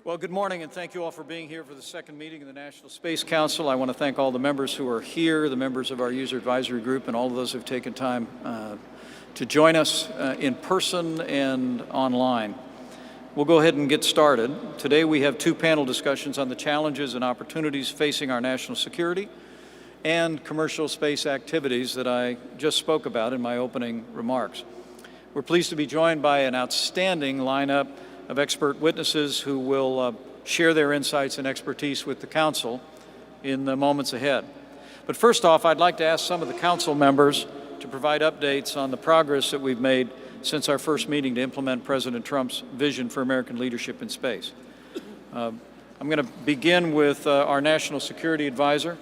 Well, good morning, and thank you all for being here for the second meeting of the National Space Council. I want to thank all the members who are here, the members of our user advisory group, and all of those who have taken time to join us in person and online. We'll go ahead and get started. Today we have two panel discussions on the challenges and opportunities facing our national security and commercial space activities that I just spoke about in my opening remarks. We're pleased to be joined by an outstanding lineup of expert witnesses who will share their insights and expertise with the Council in the moments ahead. But first off, I'd like to ask some of the Council members to provide updates on the progress that we've made since our first meeting to implement President Trump's vision for American leadership in space. I'm going to begin with our National Security Advisor,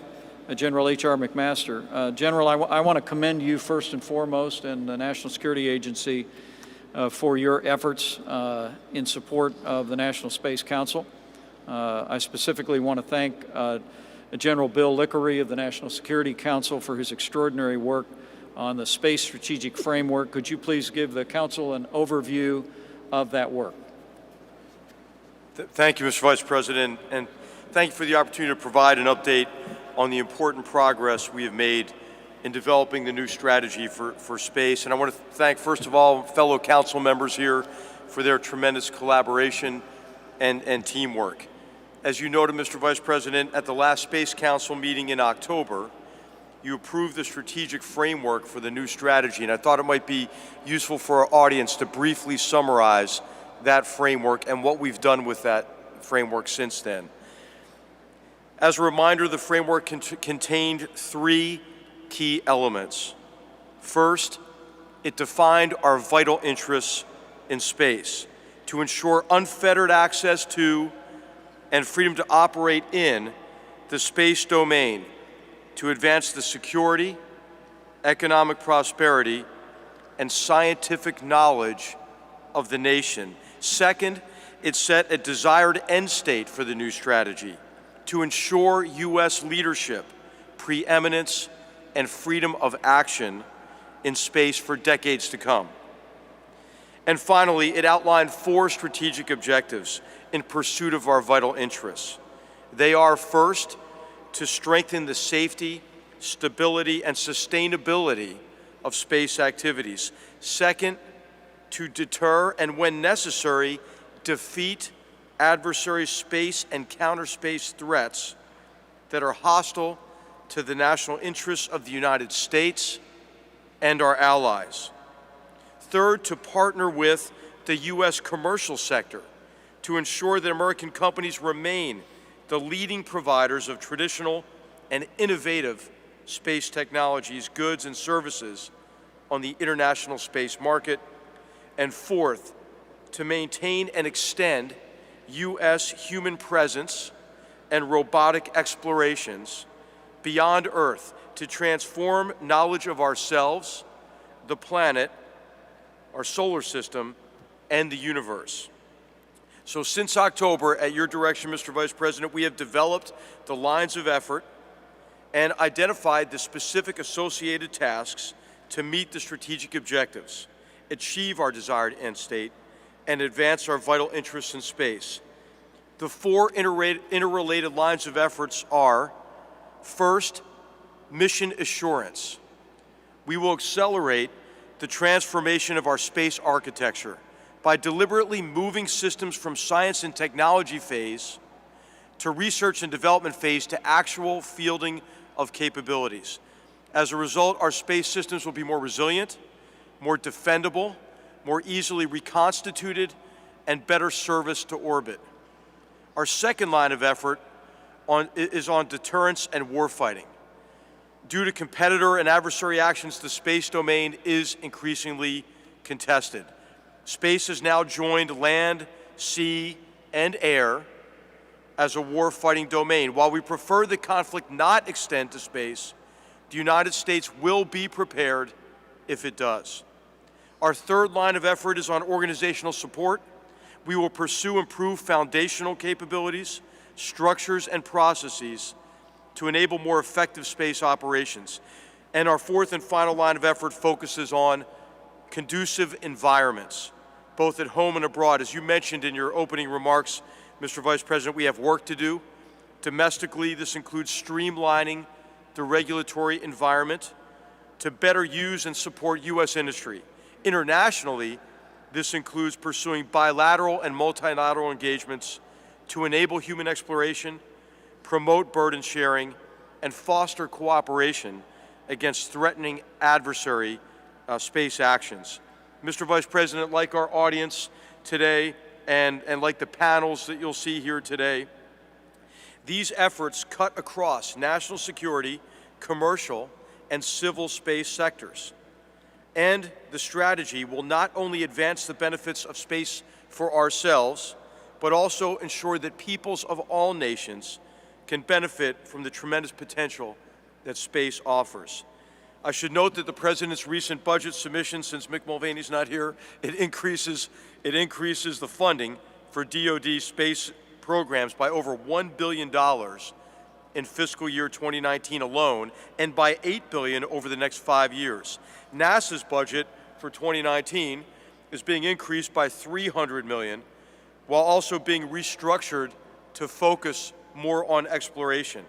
General H.R. McMaster. General, I want to commend you first and foremost and the National Security Agency for your efforts in support of the National Space Council. I specifically want to thank General Bill Lickery of the National Security Council for his extraordinary work on the Space Strategic Framework. Could you please give the Council an overview of that work? Thank you, Mr. Vice President, and thank you for the opportunity to provide an update on the important progress we have made in developing the new strategy for space. And I want to thank, first of all, fellow council members here for their tremendous collaboration and teamwork. As you noted, Mr. Vice President, at the last Space Council meeting in October, you approved the strategic framework for the new strategy, and I thought it might be useful for our audience to briefly summarize that framework and what we've done with that framework since then. As a reminder, the framework contained three key elements. First, it defined our vital interests in space to ensure unfettered access to and freedom to operate in the space domain to advance the security, economic prosperity, and scientific knowledge of the nation. Second, it set a desired end state for the new strategy to ensure U.S. leadership, preeminence, and freedom of action in space for decades to come. And finally, it outlined four strategic objectives in pursuit of our vital interests. They are, first, to strengthen the safety, stability, and sustainability of space activities. Second, to deter and, when necessary, defeat adversary space and counter-space threats that are hostile to the national interests of the United States and our allies. Third, to partner with the U.S. commercial sector to ensure that American companies remain the leading providers of traditional and innovative space technologies, goods, and services on the international space market. And fourth, to maintain and extend U.S. human presence and robotic explorations beyond Earth to transform knowledge of ourselves, the planet, our solar system, and the universe. So since October, at your direction, Mr. Vice President, we have developed the lines of effort and identified the specific associated tasks to meet the strategic objectives, achieve our desired end state, and advance our vital interests in space. The four interrelated lines of efforts are: first, mission assurance. We will accelerate the transformation of our space architecture by deliberately moving systems from science and technology phase to research and development phase to actual fielding of capabilities. As a result, our space systems will be more resilient, more defendable, more easily reconstituted, and better service to orbit. Our second line of effort is on deterrence and warfighting. Due to competitor and adversary actions, the space domain is increasingly contested. Space has now joined land, sea, and air as a warfighting domain. While we prefer the conflict not extend to space, the United States will be prepared if it does. Our third line of effort is on organizational support. We will pursue improved foundational capabilities, structures, and processes to enable more effective space operations. And our fourth and final line of effort focuses on conducive environments, both at home and abroad. As you mentioned in your opening remarks, Mr. Vice President, we have work to do. Domestically, this includes streamlining the regulatory environment to better use and support U.S. industry. Internationally, this includes pursuing bilateral and multilateral engagements to enable human exploration, promote burden sharing, and foster cooperation against threatening adversary space actions. Mr. Vice President, like our audience today and like the panels that you'll see here today, these efforts cut across national security, commercial, and civil space sectors. And the strategy will not only advance the benefits of space for ourselves, but also ensure that peoples of all nations can benefit from the tremendous potential that space offers. I should note that the President's recent budget submission, since Mick Mulvaney's not here, it increases the funding for DoD space programs by over $1 billion in fiscal year 2019 alone, and by $8 billion over the next 5 years. NASA's budget for 2019 is being increased by $300 million, while also being restructured to focus more on exploration.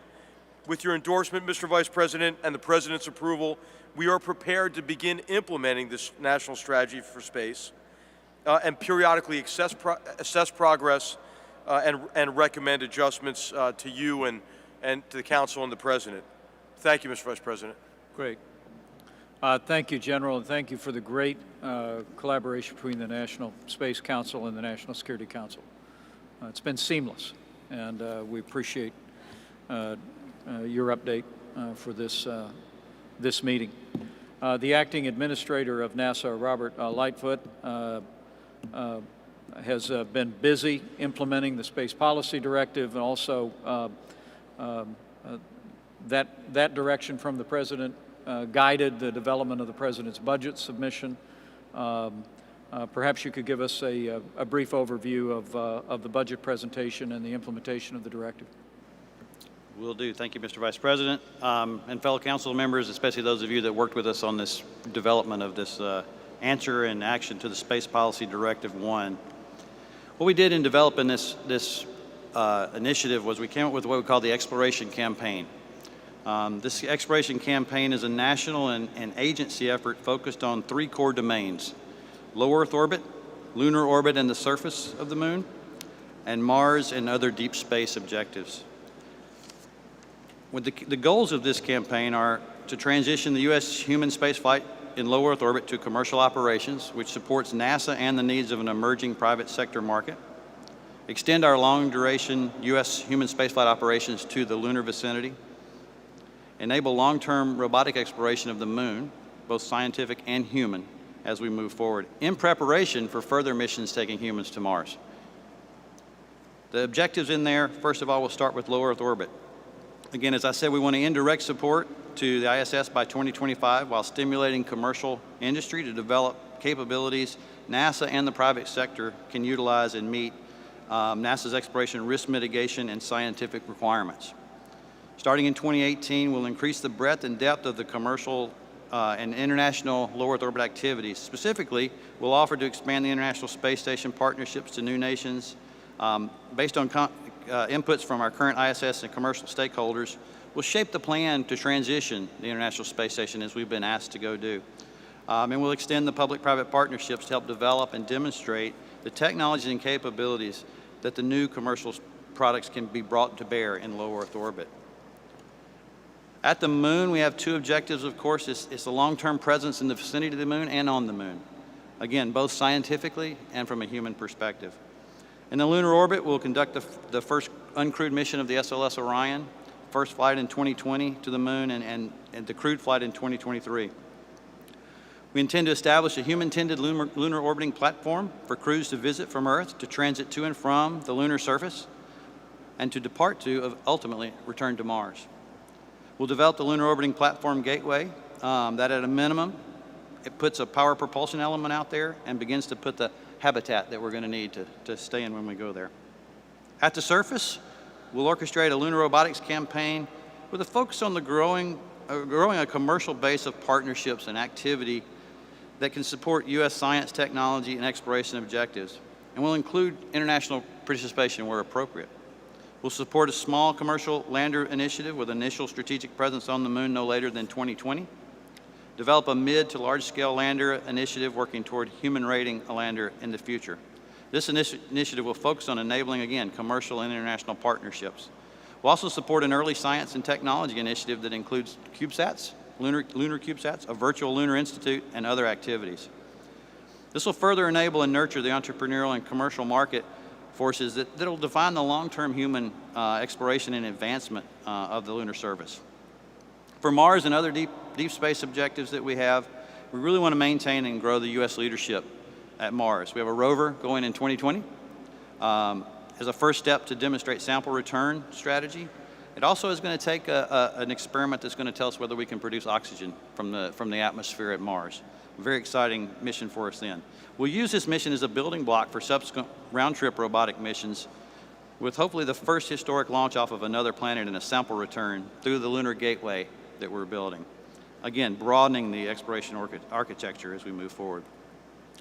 With your endorsement, Mr. Vice President, and the President's approval, we are prepared to begin implementing this national strategy for space and periodically assess progress and recommend adjustments to you and to the Council and the President. Thank you, Mr. Vice President. Great. Thank you, General, and thank you for the great collaboration between the National Space Council and the National Security Council. It's been seamless, and we appreciate your update for this meeting. The Acting Administrator of NASA, Robert Lightfoot, has been busy implementing the Space Policy Directive, and also that direction from the President guided the development of the President's budget submission. Perhaps you could give us a brief overview of the budget presentation and the implementation of the directive. Will do. Thank you, Mr. Vice President. And fellow council members, especially those of you that worked with us on this development of this answer and action to the Space Policy Directive 1. What we did in developing this initiative was we came up with what we call the Exploration Campaign. This Exploration Campaign is a national and agency effort focused on 3 core domains: low Earth orbit, lunar orbit and the surface of the moon, and Mars and other deep space objectives. With the goals of this campaign are to transition the U.S. human spaceflight in low Earth orbit to commercial operations, which supports NASA and the needs of an emerging private sector market, extend our long-duration U.S. human spaceflight operations to the lunar vicinity, enable long-term robotic exploration of the moon, both scientific and human, as we move forward, in preparation for further missions taking humans to Mars. The objectives in there, first of all, we'll start with low Earth orbit. Again, as I said, we want to end direct support to the ISS by 2025 while stimulating commercial industry to develop capabilities NASA and the private sector can utilize and meet NASA's exploration risk mitigation and scientific requirements. Starting in 2018, we'll increase the breadth and depth of the commercial and international low Earth orbit activities. Specifically, we'll offer to expand the International Space Station partnerships to new nations. Based on inputs from our current ISS and commercial stakeholders, we'll shape the plan to transition the International Space Station as we've been asked to go do. And we'll extend the public-private partnerships to help develop and demonstrate the technologies and capabilities that the new commercial products can be brought to bear in low Earth orbit. At the moon, we have 2 objectives, of course. It's a long-term presence in the vicinity of the moon and on the moon. Again, both scientifically and from a human perspective. In the lunar orbit, we'll conduct the first uncrewed mission of the SLS Orion, first flight in 2020 to the moon, and the crewed flight in 2023. We intend to establish a human-tended lunar orbiting platform for crews to visit from Earth, to transit to and from the lunar surface, and to depart to, ultimately, return to Mars. We'll develop the lunar orbiting platform gateway that, at a minimum, it puts a power propulsion element out there and begins to put the habitat that we're going to need to stay in when we go there. At the surface, we'll orchestrate a lunar robotics campaign with a focus on the growing a commercial base of partnerships and activity that can support U.S. science, technology, and exploration objectives. And we'll include international participation where appropriate. We'll support a small commercial lander initiative with initial strategic presence on the moon no later than 2020. Develop a mid to large scale lander initiative working toward human rating a lander in the future. This initiative will focus on enabling, again, commercial and international partnerships. We'll also support an early science and technology initiative that includes CubeSats, lunar CubeSats, a virtual lunar institute, and other activities. This will further enable and nurture the entrepreneurial and commercial market forces that will define the long-term human exploration and advancement of the lunar service. For Mars and other deep space objectives that we have, we really want to maintain and grow the U.S. leadership at Mars. We have a rover going in 2020 as a first step to demonstrate sample return strategy. It also is going to take an experiment that's going to tell us whether we can produce oxygen from the atmosphere at Mars. A very exciting mission for us then. We'll use this mission as a building block for subsequent round-trip robotic missions with hopefully the first historic launch off of another planet and a sample return through the lunar gateway that we're building. Again, broadening the exploration architecture as we move forward.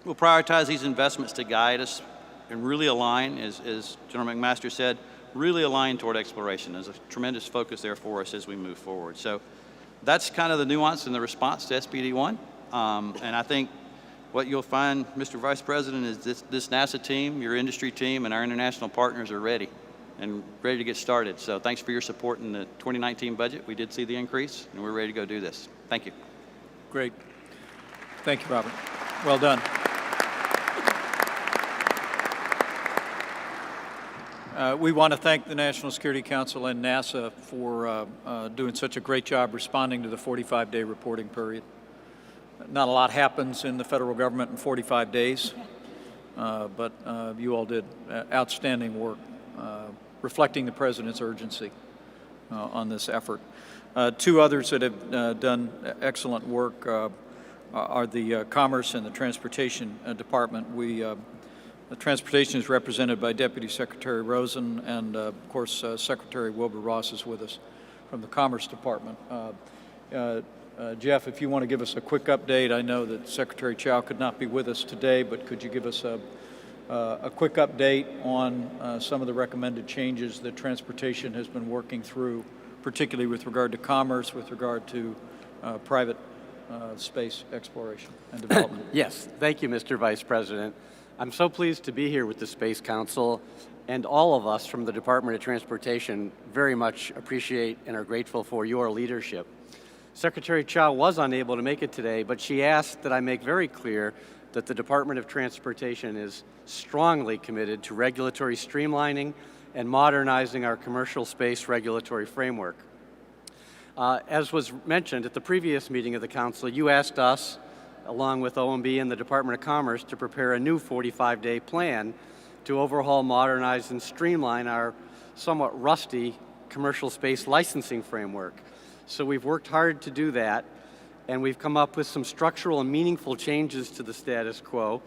We'll prioritize these investments to guide us and really align, as General McMaster said, really align toward exploration. There's a tremendous focus there for us as we move forward. So that's kind of the nuance in the response to SPD-1. And I think what you'll find, Mr. Vice President, is this NASA team, your industry team, and our international partners are ready to get started. So thanks for your support in the 2019 budget. We did see the increase, and we're ready to go do this. Thank you. Great. Thank you, Robert. Well done. We want to thank the National Security Council and NASA for doing such a great job responding to the 45-day reporting period. Not a lot happens in the federal government in 45 days, but you all did outstanding work reflecting the President's urgency on this effort. Two others that have done excellent work are the Commerce and the Transportation Department. The Transportation is represented by Deputy Secretary Rosen, and of course Secretary Wilbur Ross is with us from the Commerce Department. Jeff, if you want to give us a quick update, I know that Secretary Chow could not be with us today, but could you give us a quick update on some of the recommended changes that Transportation has been working through, particularly with regard to commerce, with regard to private space exploration and development? Yes, thank you, Mr. Vice President. I'm so pleased to be here with the Space Council, and all of us from the Department of Transportation very much appreciate and are grateful for your leadership. Secretary Chow was unable to make it today, but she asked that I make very clear that the Department of Transportation is strongly committed to regulatory streamlining and modernizing our commercial space regulatory framework. As was mentioned at the previous meeting of the Council, you asked us, along with OMB and the Department of Commerce, to prepare a new 45-day plan to overhaul, modernize, and streamline our somewhat rusty commercial space licensing framework. So we've worked hard to do that, and we've come up with some structural and meaningful changes to the status quo.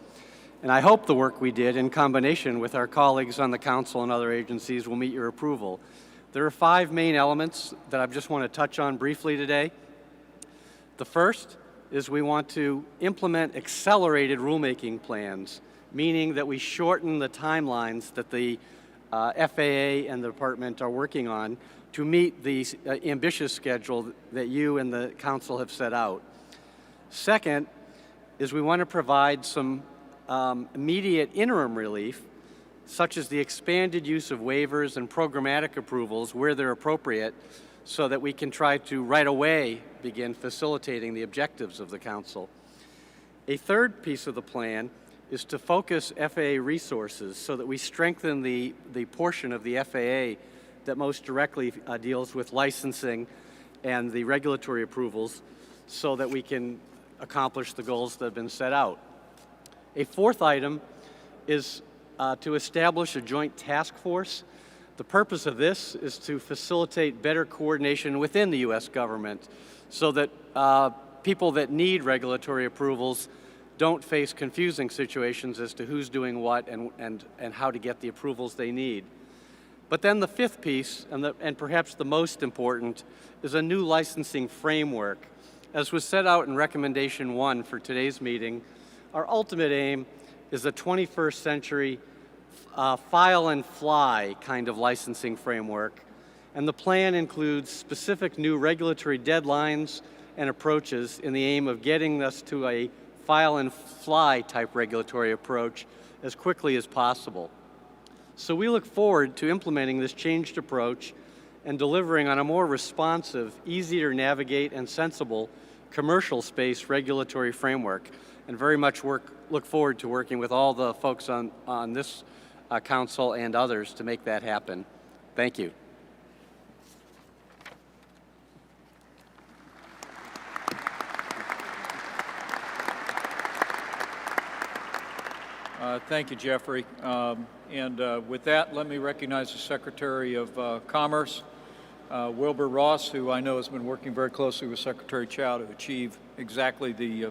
And I hope the work we did, in combination with our colleagues on the Council and other agencies, will meet your approval. There are 5 main elements that I just want to touch on briefly today. The first is we want to implement accelerated rulemaking plans, meaning that we shorten the timelines that the FAA and the Department are working on to meet the ambitious schedule that you and the Council have set out. Second is we want to provide some immediate interim relief, such as the expanded use of waivers and programmatic approvals where they're appropriate, so that we can try to right away begin facilitating the objectives of the Council. A third piece of the plan is to focus FAA resources so that we strengthen the portion of the FAA that most directly deals with licensing and the regulatory approvals so that we can accomplish the goals that have been set out. A fourth item is to establish a joint task force. The purpose of this is to facilitate better coordination within the U.S. government so that people that need regulatory approvals don't face confusing situations as to who's doing what and how to get the approvals they need. But then the fifth piece, and perhaps the most important, is a new licensing framework. As was set out in Recommendation 1 for today's meeting, our ultimate aim is a 21st century file and fly kind of licensing framework, and the plan includes specific new regulatory deadlines and approaches in the aim of getting us to a file and fly type regulatory approach as quickly as possible. So we look forward to implementing this changed approach and delivering on a more responsive, easier to navigate, and sensible commercial space regulatory framework, and very much look forward to working with all the folks on this council and others to make that happen. Thank you. Thank you, Jeffrey. With that, let me recognize the Secretary of Commerce, Wilbur Ross, who I know has been working very closely with Secretary Chow to achieve exactly the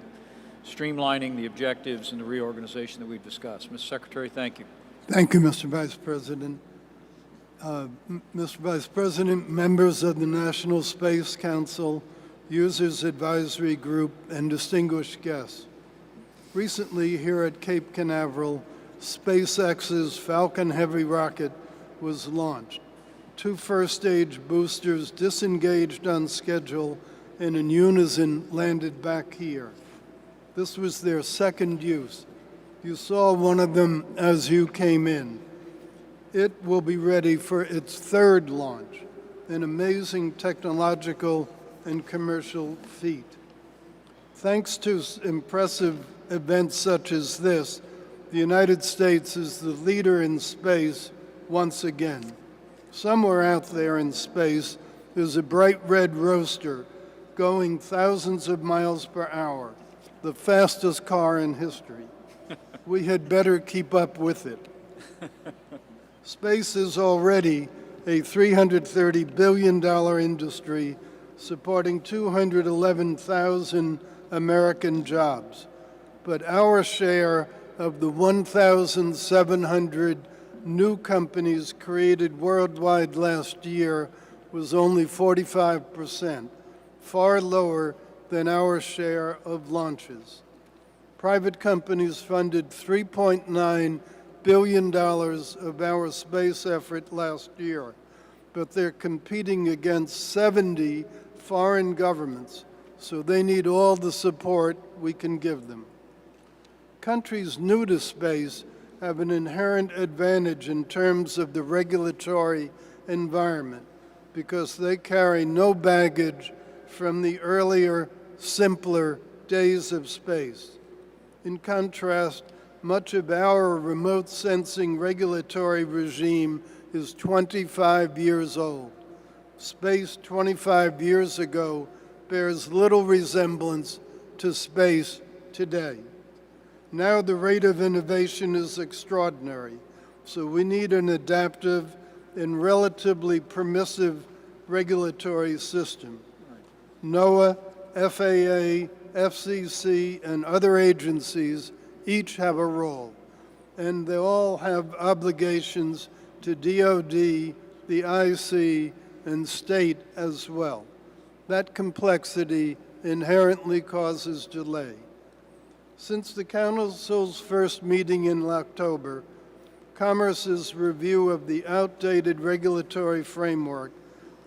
streamlining, the objectives, and the reorganization that we've discussed. Mr. Secretary, thank you. Thank you, Mr. Vice President. Mr. Vice President, members of the National Space Council, Users Advisory Group, and distinguished guests. Recently, here at Cape Canaveral, SpaceX's Falcon Heavy rocket was launched. 2 first-stage boosters disengaged on schedule and in unison landed back here. This was their second use. You saw one of them as you came in. It will be ready for its 3rd launch, an amazing technological and commercial feat. Thanks to impressive events such as this, the United States is the leader in space once again. Somewhere out there in space, there's a bright red roadster going thousands of miles per hour, the fastest car in history. We had better keep up with it. Space is already a $330 billion industry supporting 211,000 American jobs. But our share of the 1,700 new companies created worldwide last year was only 45%, far lower than our share of launches. Private companies funded $3.9 billion of our space effort last year, but they're competing against 70 foreign governments, so they need all the support we can give them. Countries new to space have an inherent advantage in terms of the regulatory environment because they carry no baggage from the earlier, simpler days of space. In contrast, much of our remote sensing regulatory regime is 25 years old. Space 25 years ago bears little resemblance to space today. Now the rate of innovation is extraordinary, so we need an adaptive and relatively permissive regulatory system. NOAA, FAA, FCC, and other agencies each have a role, and they all have obligations to DOD, the IC, and state as well. That complexity inherently causes delay. Since the Council's first meeting in October, Commerce's review of the outdated regulatory framework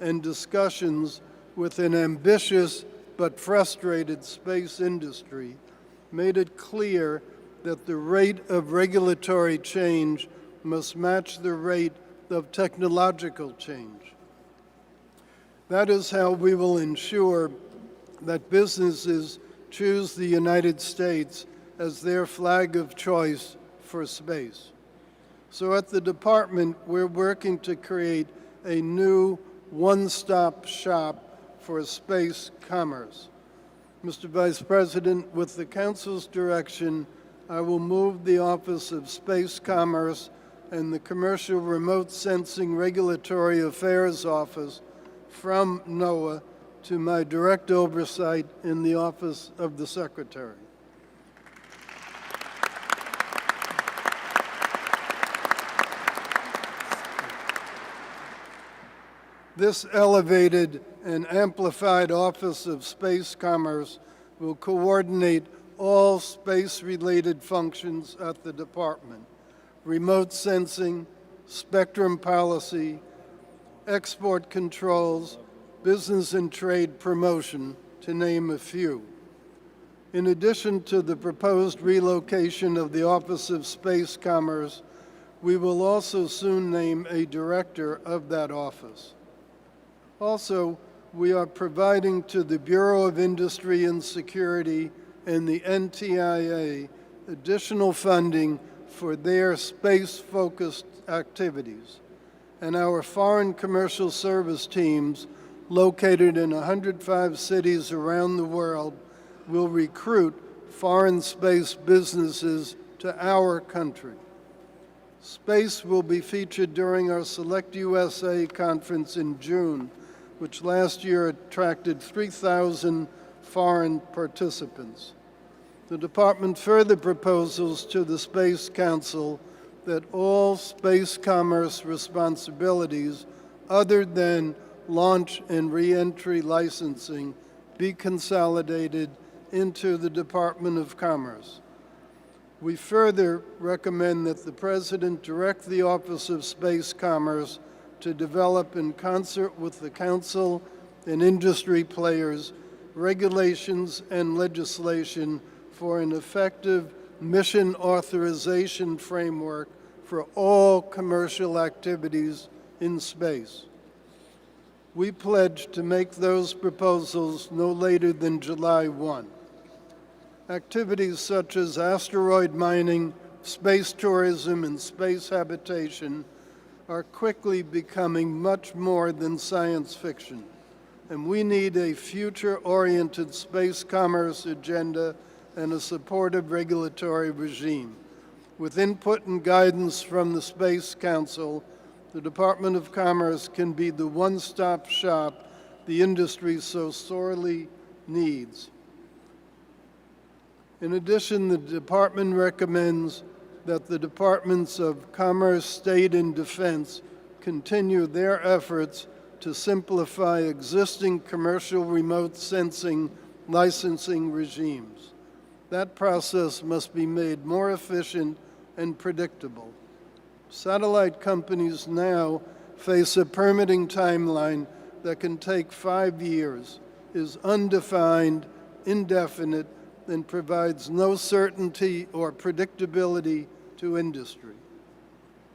and discussions with an ambitious but frustrated space industry made it clear that the rate of regulatory change must match the rate of technological change. That is how we will ensure that businesses choose the United States as their flag of choice for space. So at the department, we're working to create a new one-stop shop for space commerce. Mr. Vice President, with the Council's direction, I will move the Office of Space Commerce and the Commercial Remote Sensing Regulatory Affairs Office from NOAA to my direct oversight in the Office of the Secretary. This elevated and amplified Office of Space Commerce will coordinate all space-related functions at the department, remote sensing, spectrum policy, export controls, business and trade promotion, to name a few. In addition to the proposed relocation of the Office of Space Commerce, we will also soon name a director of that office. Also, we are providing to the Bureau of Industry and Security and the NTIA additional funding for their space-focused activities. And our foreign commercial service teams, located in 105 cities around the world, will recruit foreign space businesses to our country. Space will be featured during our Select USA conference in June, which last year attracted 3,000 foreign participants. The Department further proposes to the Space Council that all space commerce responsibilities other than launch and re-entry licensing be consolidated into the Department of Commerce. We further recommend that the President direct the Office of Space Commerce to develop, in concert with the Council and industry players, regulations and legislation for an effective mission authorization framework for all commercial activities in space. We pledge to make those proposals no later than July 1. Activities such as asteroid mining, space tourism, and space habitation are quickly becoming much more than science fiction, and we need a future-oriented space commerce agenda and a supportive regulatory regime. With input and guidance from the Space Council, the Department of Commerce can be the one-stop shop the industry so sorely needs. In addition, the Department recommends that the Departments of Commerce, State, and Defense continue their efforts to simplify existing commercial remote sensing licensing regimes. That process must be made more efficient and predictable. Satellite companies now face a permitting timeline that can take 5 years, is undefined, indefinite, and provides no certainty or predictability to industry.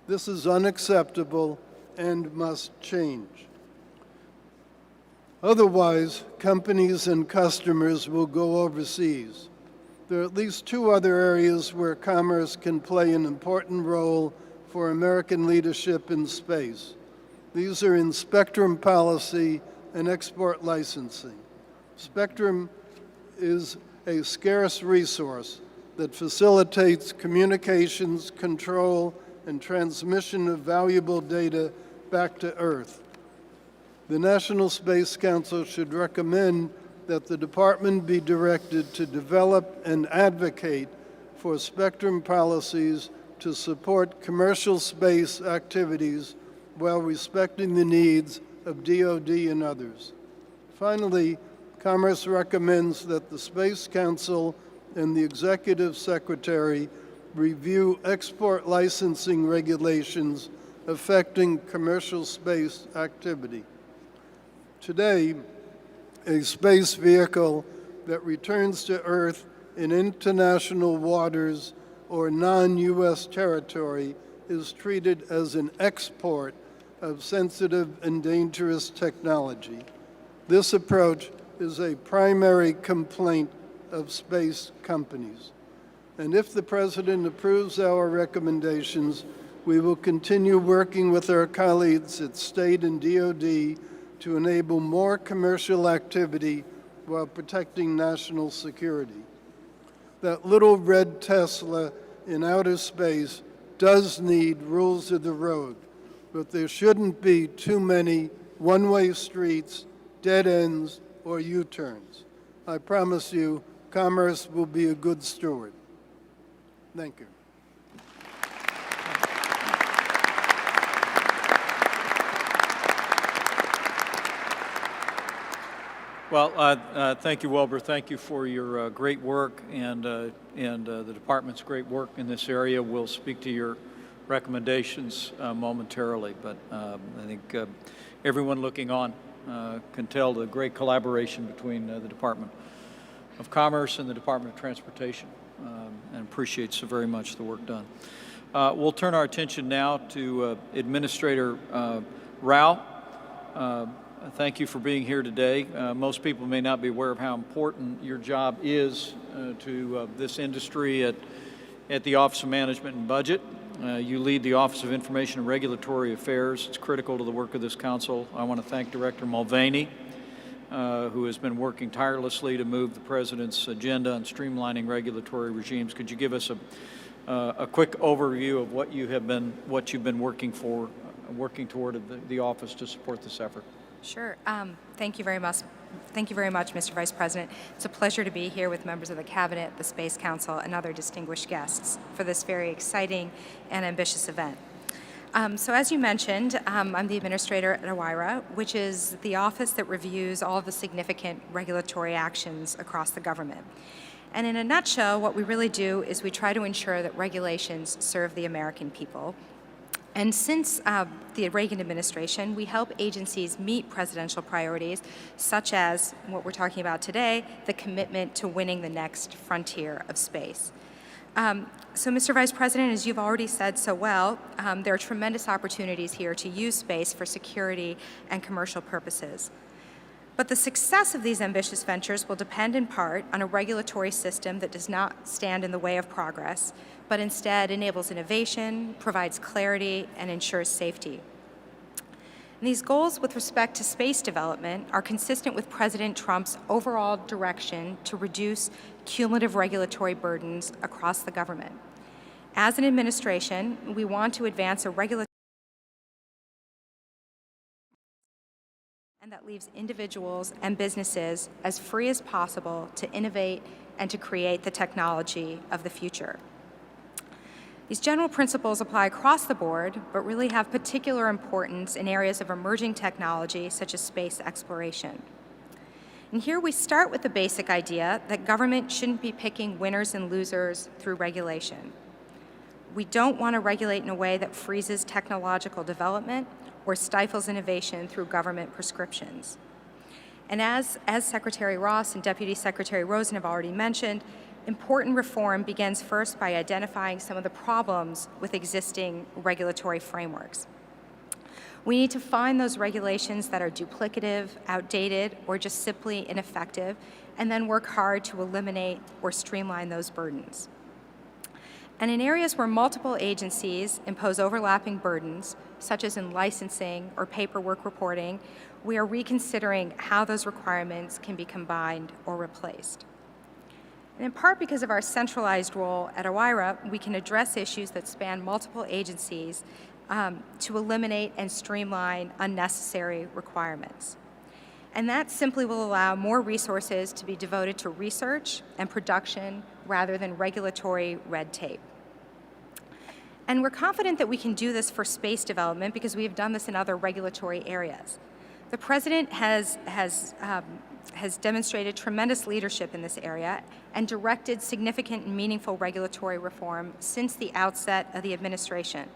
This is unacceptable and must change. Otherwise, companies and customers will go overseas. There are at least 2 other areas where commerce can play an important role for American leadership in space. These are in spectrum policy and export licensing. Spectrum is a scarce resource that facilitates communications, control, and transmission of valuable data back to Earth. The National Space Council should recommend that the department be directed to develop and advocate for spectrum policies to support commercial space activities while respecting the needs of DoD and others. Finally, Commerce recommends that the Space Council and the Executive Secretary review export licensing regulations affecting commercial space activity. Today, a space vehicle that returns to Earth in international waters or non-U.S. territory is treated as an export of sensitive and dangerous technology. This approach is a primary complaint of space companies. And if the President approves our recommendations, we will continue working with our colleagues at State and DoD to enable more commercial activity while protecting national security. That little red Tesla in outer space does need rules of the road, but there shouldn't be too many one-way streets, dead ends, or U-turns. I promise you, commerce will be a good steward. Thank you. Well, thank you, Wilbur. Thank you for your great work and the department's great work in this area. We'll speak to your recommendations momentarily, but I think everyone looking on can tell the great collaboration between the Department of Commerce and the Department of Transportation, and appreciate so very much the work done. We'll turn our attention now to Administrator Rao. Thank you for being here today. Most people may not be aware of how important your job is to this industry at the Office of Management and Budget. You lead the Office of Information and Regulatory Affairs. It's critical to the work of this council. I want to thank Director Mulvaney, who has been working tirelessly to move the President's agenda on streamlining regulatory regimes. Could you give us a quick overview of what you've been working toward at the office to support this effort? Sure. Thank you very much. Thank you very much, Mr. Vice President. It's a pleasure to be here with members of the Cabinet, the Space Council, and other distinguished guests for this very exciting and ambitious event. So as you mentioned, I'm the administrator at OIRA, which is the office that reviews all of the significant regulatory actions across the government. And in a nutshell, what we really do is we try to ensure that regulations serve the American people. And since the Reagan administration, we help agencies meet presidential priorities, such as what we're talking about today, the commitment to winning the next frontier of space. So, Mr. Vice President, as you've already said so well, there are tremendous opportunities here to use space for security and commercial purposes. But the success of these ambitious ventures will depend in part on a regulatory system that does not stand in the way of progress, but instead enables innovation, provides clarity, and ensures safety. And these goals with respect to space development are consistent with President Trump's overall direction to reduce cumulative regulatory burdens across the government. As an administration, we want to advance a regulatory and that leaves individuals and businesses as free as possible to innovate and to create the technology of the future. These general principles apply across the board, but really have particular importance in areas of emerging technology, such as space exploration. And here we start with the basic idea that government shouldn't be picking winners and losers through regulation. We don't want to regulate in a way that freezes technological development or stifles innovation through government prescriptions. And as Secretary Ross and Deputy Secretary Rosen have already mentioned, important reform begins first by identifying some of the problems with existing regulatory frameworks. We need to find those regulations that are duplicative, outdated, or just simply ineffective, and then work hard to eliminate or streamline those burdens. And in areas where multiple agencies impose overlapping burdens, such as in licensing or paperwork reporting, we are reconsidering how those requirements can be combined or replaced. And in part because of our centralized role at OIRA, we can address issues that span multiple agencies to eliminate and streamline unnecessary requirements. And that simply will allow more resources to be devoted to research and production rather than regulatory red tape. And we're confident that we can do this for space development because we have done this in other regulatory areas. The President has demonstrated tremendous leadership in this area and directed significant and meaningful regulatory reform since the outset of the administration.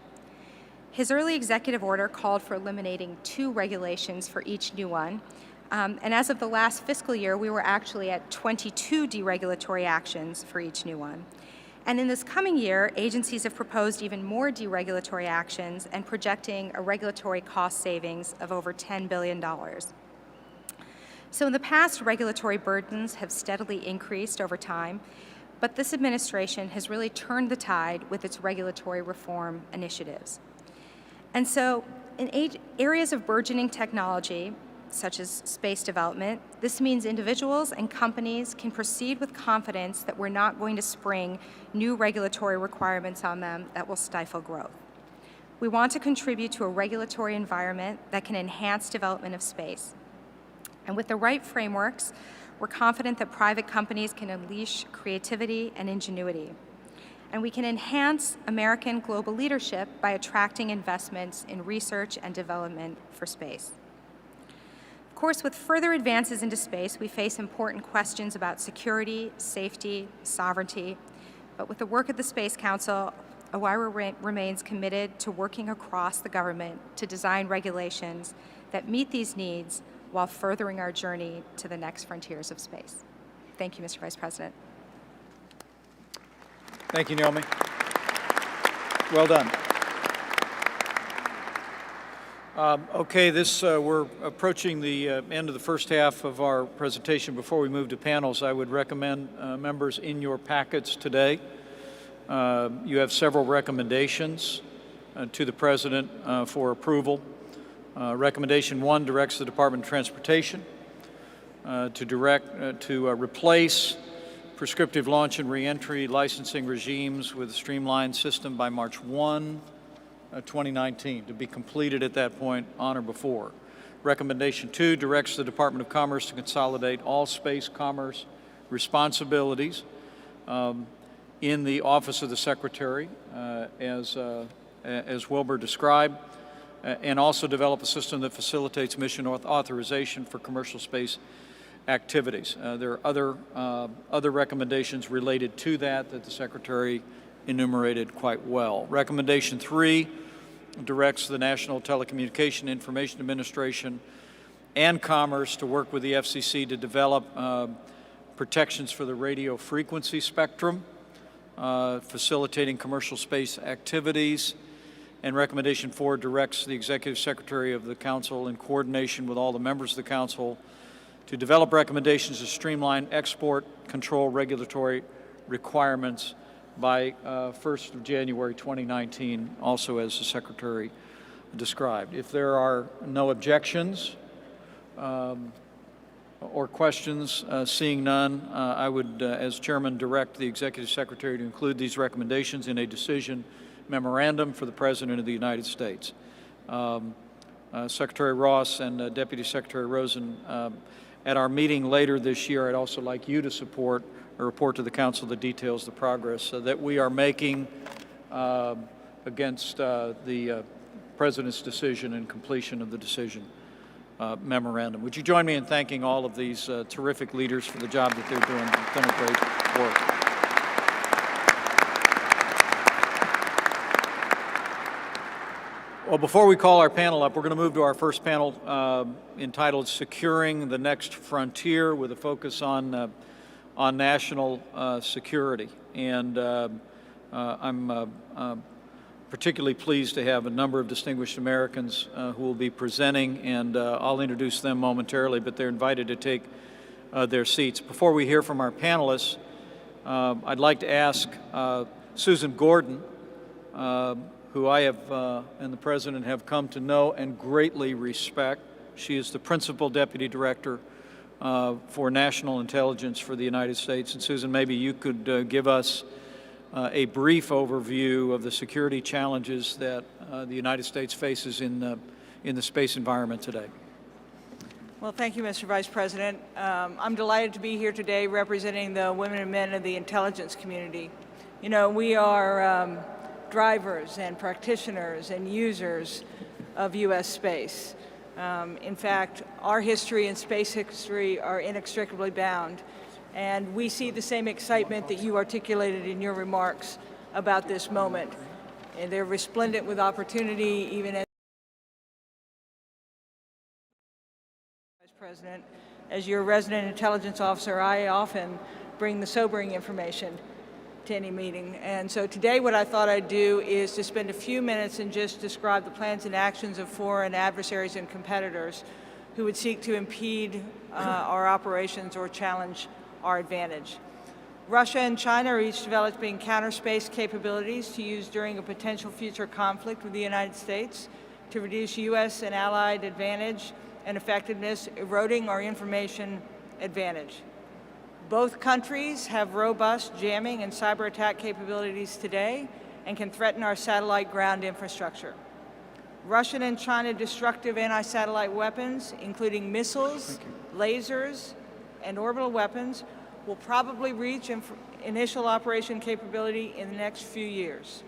His early executive order called for eliminating 2 regulations for each new one, and as of the last fiscal year, we were actually at 22 deregulatory actions for each new one. And in this coming year, agencies have proposed even more deregulatory actions and projecting a regulatory cost savings of over $10 billion. So in the past, regulatory burdens have steadily increased over time, but this administration has really turned the tide with its regulatory reform initiatives. And so in areas of burgeoning technology, such as space development, this means individuals and companies can proceed with confidence that we're not going to spring new regulatory requirements on them that will stifle growth. We want to contribute to a regulatory environment that can enhance development of space. And with the right frameworks, we're confident that private companies can unleash creativity and ingenuity. And we can enhance American global leadership by attracting investments in research and development for space. Of course, with further advances into space, we face important questions about security, safety, sovereignty. But with the work of the Space Council, OIRA remains committed to working across the government to design regulations that meet these needs while furthering our journey to the next frontiers of space. Thank you, Mr. Vice President. Thank you, Naomi. Well done. Okay, we're approaching the end of the first half of our presentation. Before we move to panels, I would recommend members in your packets today. You have several recommendations to the President for approval. Recommendation 1 directs the Department of Transportation to replace prescriptive launch and reentry licensing regimes with a streamlined system by March 1, 2019, to be completed at that point on or before. Recommendation 2 directs the Department of Commerce to consolidate all space commerce responsibilities in the Office of the Secretary, as Wilbur described, and also develop a system that facilitates mission authorization for commercial space activities. There are other recommendations related to that the Secretary enumerated quite well. Recommendation 3 directs the National Telecommunication Information Administration and Commerce to work with the FCC to develop protections for the radio frequency spectrum, facilitating commercial space activities. And recommendation 4 directs the Executive Secretary of the Council, in coordination with all the members of the Council, to develop recommendations to streamline export control regulatory requirements by 1st of January 2019, also as the Secretary described. If there are no objections or questions, seeing none, I would, as Chairman, direct the Executive Secretary to include these recommendations in a decision memorandum for the President of the United States. Secretary Ross and Deputy Secretary Rosen, at our meeting later this year, I'd also like you to support or report to the Council the details, the progress that we are making against the President's decision and completion of the decision memorandum. Would you join me in thanking all of these terrific leaders for the job that they're doing? They've done a great work. Well, before we call our panel up, we're going to move to our first panel entitled Securing the Next Frontier, with a focus on national security. And I'm particularly pleased to have a number of distinguished Americans who will be presenting, and I'll introduce them momentarily, but they're invited to take their seats. Before we hear from our panelists, I'd like to ask Susan Gordon, who I have and the President have come to know and greatly respect. She is the Principal Deputy Director for National Intelligence for the United States. And Susan, maybe you could give us a brief overview of the security challenges that the United States faces in the space environment today. Well, thank you, Mr. Vice President. I'm delighted to be here today representing the women and men of the intelligence community. You know, we are drivers and practitioners and users of U.S. space. In fact, our history and space history are inextricably bound, and we see the same excitement that you articulated in your remarks about this moment. And they're resplendent with opportunity, even as Vice President. As your resident intelligence officer, I often bring the sobering information to any meeting. And so today what I thought I'd do is to spend a few minutes and just describe the plans and actions of foreign adversaries and competitors who would seek to impede our operations or challenge our advantage. Russia and China are each developing counter-space capabilities to use during a potential future conflict with the United States to reduce U.S. and allied advantage and effectiveness, eroding our information advantage. Both countries have robust jamming and cyber attack capabilities today and can threaten our satellite ground infrastructure. Russian and China destructive anti-satellite weapons, including missiles, lasers, and orbital weapons, will probably reach initial operation capability in the next few years.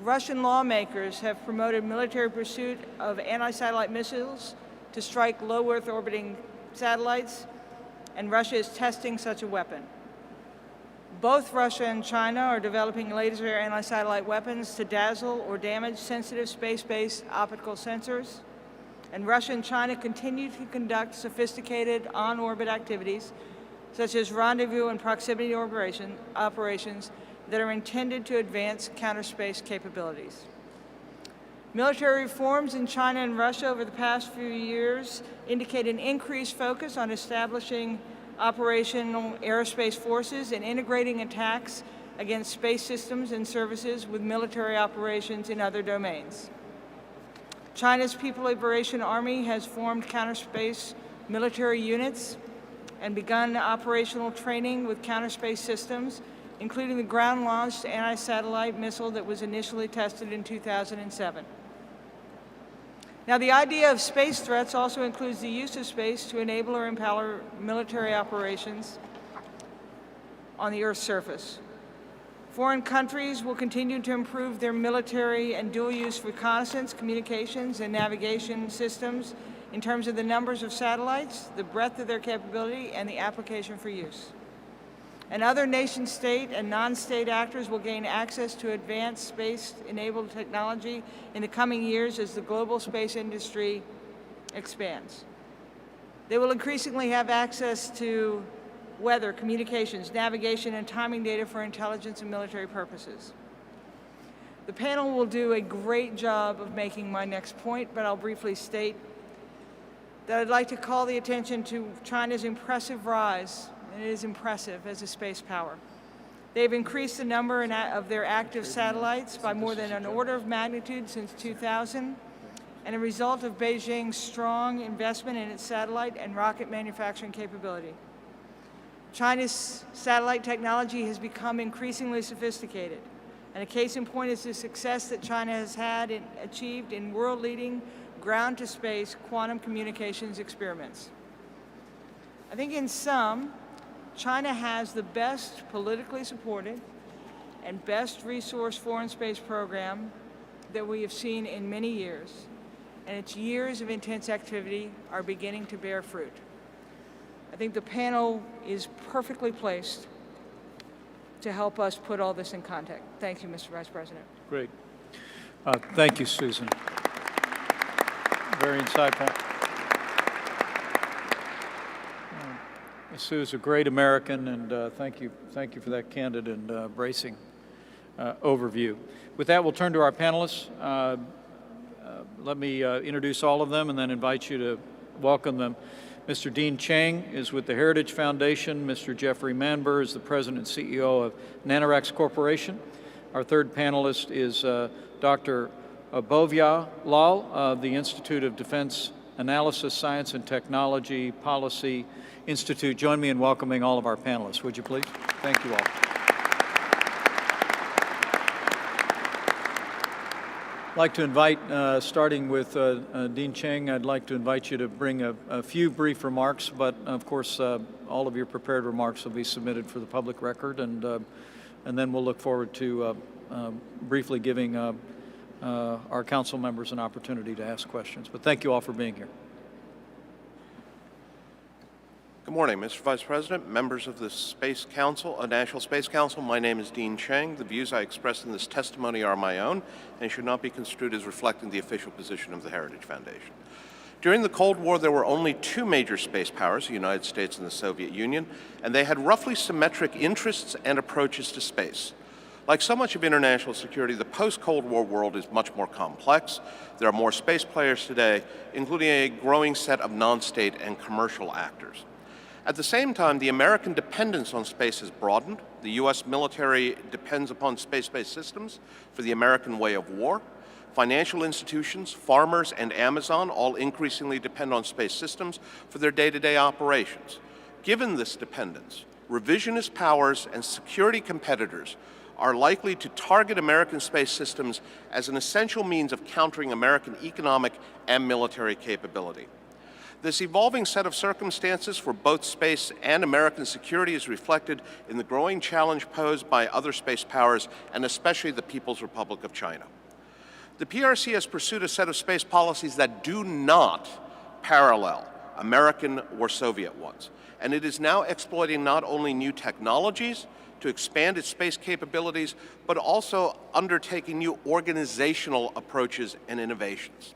Russian lawmakers have promoted military pursuit of anti-satellite missiles to strike low Earth orbiting satellites, and Russia is testing such a weapon. Both Russia and China are developing laser anti-satellite weapons to dazzle or damage sensitive space-based optical sensors. And Russia and China continue to conduct sophisticated on-orbit activities, such as rendezvous and proximity operations that are intended to advance counter-space capabilities. Military reforms in China and Russia over the past few years indicate an increased focus on establishing operational aerospace forces and integrating attacks against space systems and services with military operations in other domains. China's People Liberation Army has formed counter-space military units and begun operational training with counter-space systems, including the ground-launched anti-satellite missile that was initially tested in 2007. Now, the idea of space threats also includes the use of space to enable or empower military operations on the Earth's surface. Foreign countries will continue to improve their military and dual-use reconnaissance, communications, and navigation systems in terms of the numbers of satellites, the breadth of their capability, and the application for use. And other nation-state and non-state actors will gain access to advanced space-enabled technology in the coming years as the global space industry expands. They will increasingly have access to weather, communications, navigation, and timing data for intelligence and military purposes. The panel will do a great job of making my next point, but I'll briefly state that I'd like to call the attention to China's impressive rise. It is impressive as a space power. They've increased the number of their active satellites by more than an order of magnitude since 2000, and a result of Beijing's strong investment in its satellite and rocket manufacturing capability. China's satellite technology has become increasingly sophisticated, and a case in point is the success that China has achieved in world-leading ground-to-space quantum communications experiments. I think in sum, China has the best politically supported and best resourced foreign space program that we have seen in many years, and its years of intense activity are beginning to bear fruit. I think the panel is perfectly placed to help us put all this in context. Thank you, Mr. Vice President. Great. Thank you, Susan. Very insightful. Sue is a great American, and thank you for that candid and bracing overview. With that, we'll turn to our panelists. Let me introduce all of them and then invite you to welcome them. Mr. Dean Cheng is with the Heritage Foundation. Mr. Jeffrey Manber is the President and CEO of Nanorex Corporation. Our third panelist is Dr. Bovya Lal of the Institute of Defense Analysis, Science and Technology Policy Institute. Join me in welcoming all of our panelists, would you please? Thank you all. I'd like to invite, starting with Dean Cheng, I'd like to invite you to bring a few brief remarks, but of course all of your prepared remarks will be submitted for the public record, and then we'll look forward to briefly giving our council members an opportunity to ask questions. But thank you all for being here. Good morning, Mr. Vice President, members of the Space Council, National Space Council. My name is Dean Cheng. The views I express in this testimony are my own and should not be construed as reflecting the official position of the Heritage Foundation. During the Cold War, there were only two major space powers, the United States and the Soviet Union, and they had roughly symmetric interests and approaches to space. Like so much of international security, the post-Cold War world is much more complex. There are more space players today, including a growing set of non-state and commercial actors. At the same time, the American dependence on space has broadened. The U.S. military depends upon space-based systems for the American way of war. Financial institutions, farmers, and Amazon all increasingly depend on space systems for their day-to-day operations. Given this dependence, revisionist powers and security competitors are likely to target American space systems as an essential means of countering American economic and military capability. This evolving set of circumstances for both space and American security is reflected in the growing challenge posed by other space powers, and especially the People's Republic of China. The PRC has pursued a set of space policies that do not parallel American or Soviet ones, and it is now exploiting not only new technologies to expand its space capabilities, but also undertaking new organizational approaches and innovations.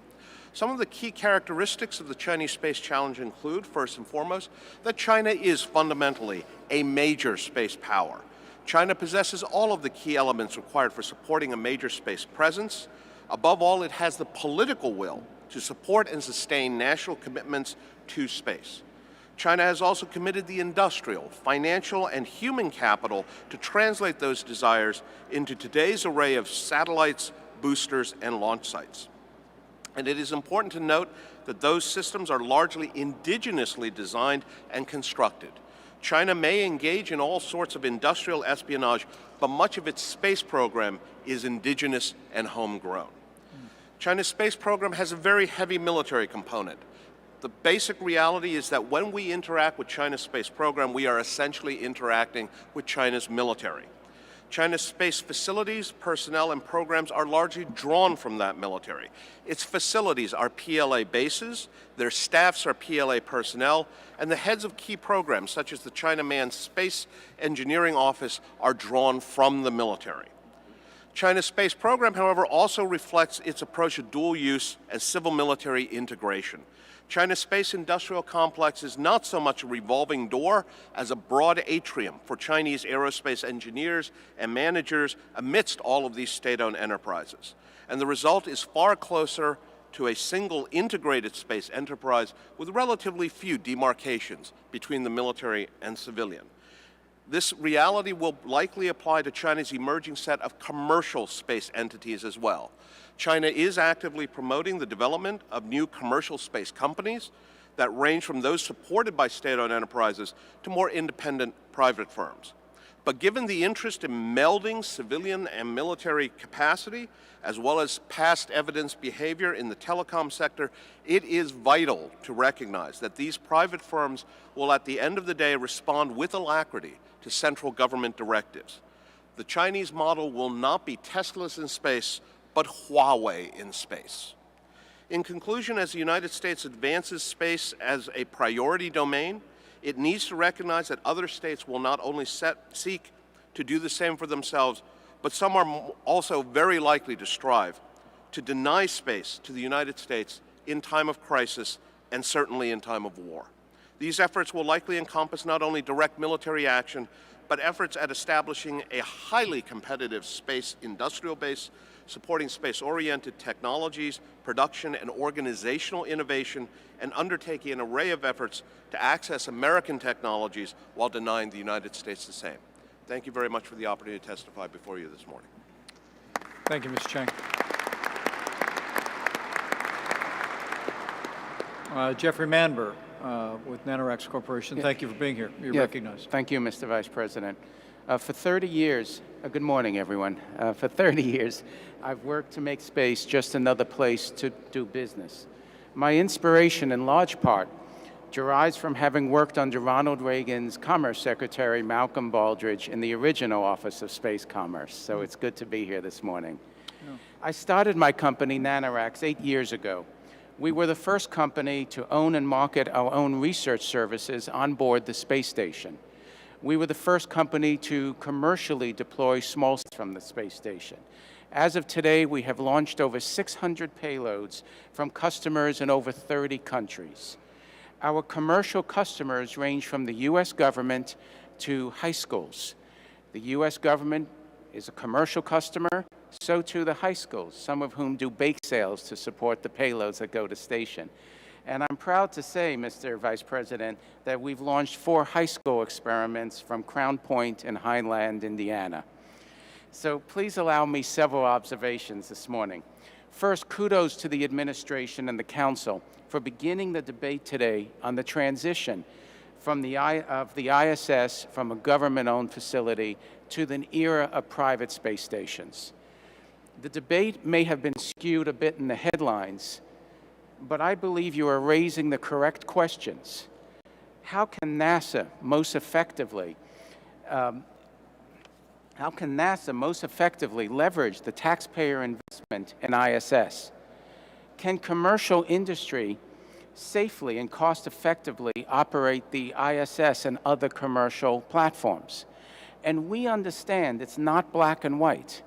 Some of the key characteristics of the Chinese Space Challenge include, first and foremost, that China is fundamentally a major space power. China possesses all of the key elements required for supporting a major space presence. Above all, it has the political will to support and sustain national commitments to space. China has also committed the industrial, financial, and human capital to translate those desires into today's array of satellites, boosters, and launch sites. And it is important to note that those systems are largely indigenously designed and constructed. China may engage in all sorts of industrial espionage, but much of its space program is indigenous and homegrown. China's space program has a very heavy military component. The basic reality is that when we interact with China's space program, we are essentially interacting with China's military. China's space facilities, personnel, and programs are largely drawn from that military. Its facilities are PLA bases, their staffs are PLA personnel, and the heads of key programs, such as the China Manned Space Engineering Office, are drawn from the military. China's space program, however, also reflects its approach to dual use and civil-military integration. China's space industrial complex is not so much a revolving door as a broad atrium for Chinese aerospace engineers and managers amidst all of these state-owned enterprises. And the result is far closer to a single integrated space enterprise with relatively few demarcations between the military and civilian. This reality will likely apply to China's emerging set of commercial space entities as well. China is actively promoting the development of new commercial space companies that range from those supported by state-owned enterprises to more independent private firms. But given the interest in melding civilian and military capacity, as well as past evidence behavior in the telecom sector, it is vital to recognize that these private firms will at the end of the day respond with alacrity to central government directives. The Chinese model will not be Teslas in space, but Huawei in space. In conclusion, as the United States advances space as a priority domain, it needs to recognize that other states will not only seek to do the same for themselves, but some are also very likely to strive to deny space to the United States in time of crisis and certainly in time of war. These efforts will likely encompass not only direct military action, but efforts at establishing a highly competitive space industrial base, supporting space-oriented technologies, production and organizational innovation, and undertaking an array of efforts to access American technologies while denying the United States the same. Thank you very much for the opportunity to testify before you this morning. Thank you, Mr. Chang. Jeffrey Manber with Nanorex Corporation. Thank you for being here. You're recognized. Thank you, Mr. Vice President. For 30 years, good morning, everyone. For 30 years, I've worked to make space just another place to do business. My inspiration, in large part, derives from having worked under Ronald Reagan's Commerce Secretary, Malcolm Baldrige, in the original Office of Space Commerce. So it's good to be here this morning. I started my company, Nanorex, 8 years ago. We were the first company to own and market our own research services on board the space station. We were the first company to commercially deploy small satellites from the space station. As of today, we have launched over 600 payloads from customers in over 30 countries. Our commercial customers range from the U.S. government to high schools. The U.S. government is a commercial customer, so too the high schools, some of whom do bake sales to support the payloads that go to station. And I'm proud to say, Mr. Vice President, that we've launched 4 high school experiments from Crown Point in Highland, Indiana. So please allow me several observations this morning. First, kudos to the administration and the council for beginning the debate today on the transition from the ISS from a government-owned facility to an era of private space stations. The debate may have been skewed a bit in the headlines, but I believe you are raising the correct questions. How can NASA most effectively leverage the taxpayer investment in ISS? Can commercial industry safely and cost-effectively operate the ISS and other commercial platforms? And we understand it's not black and white,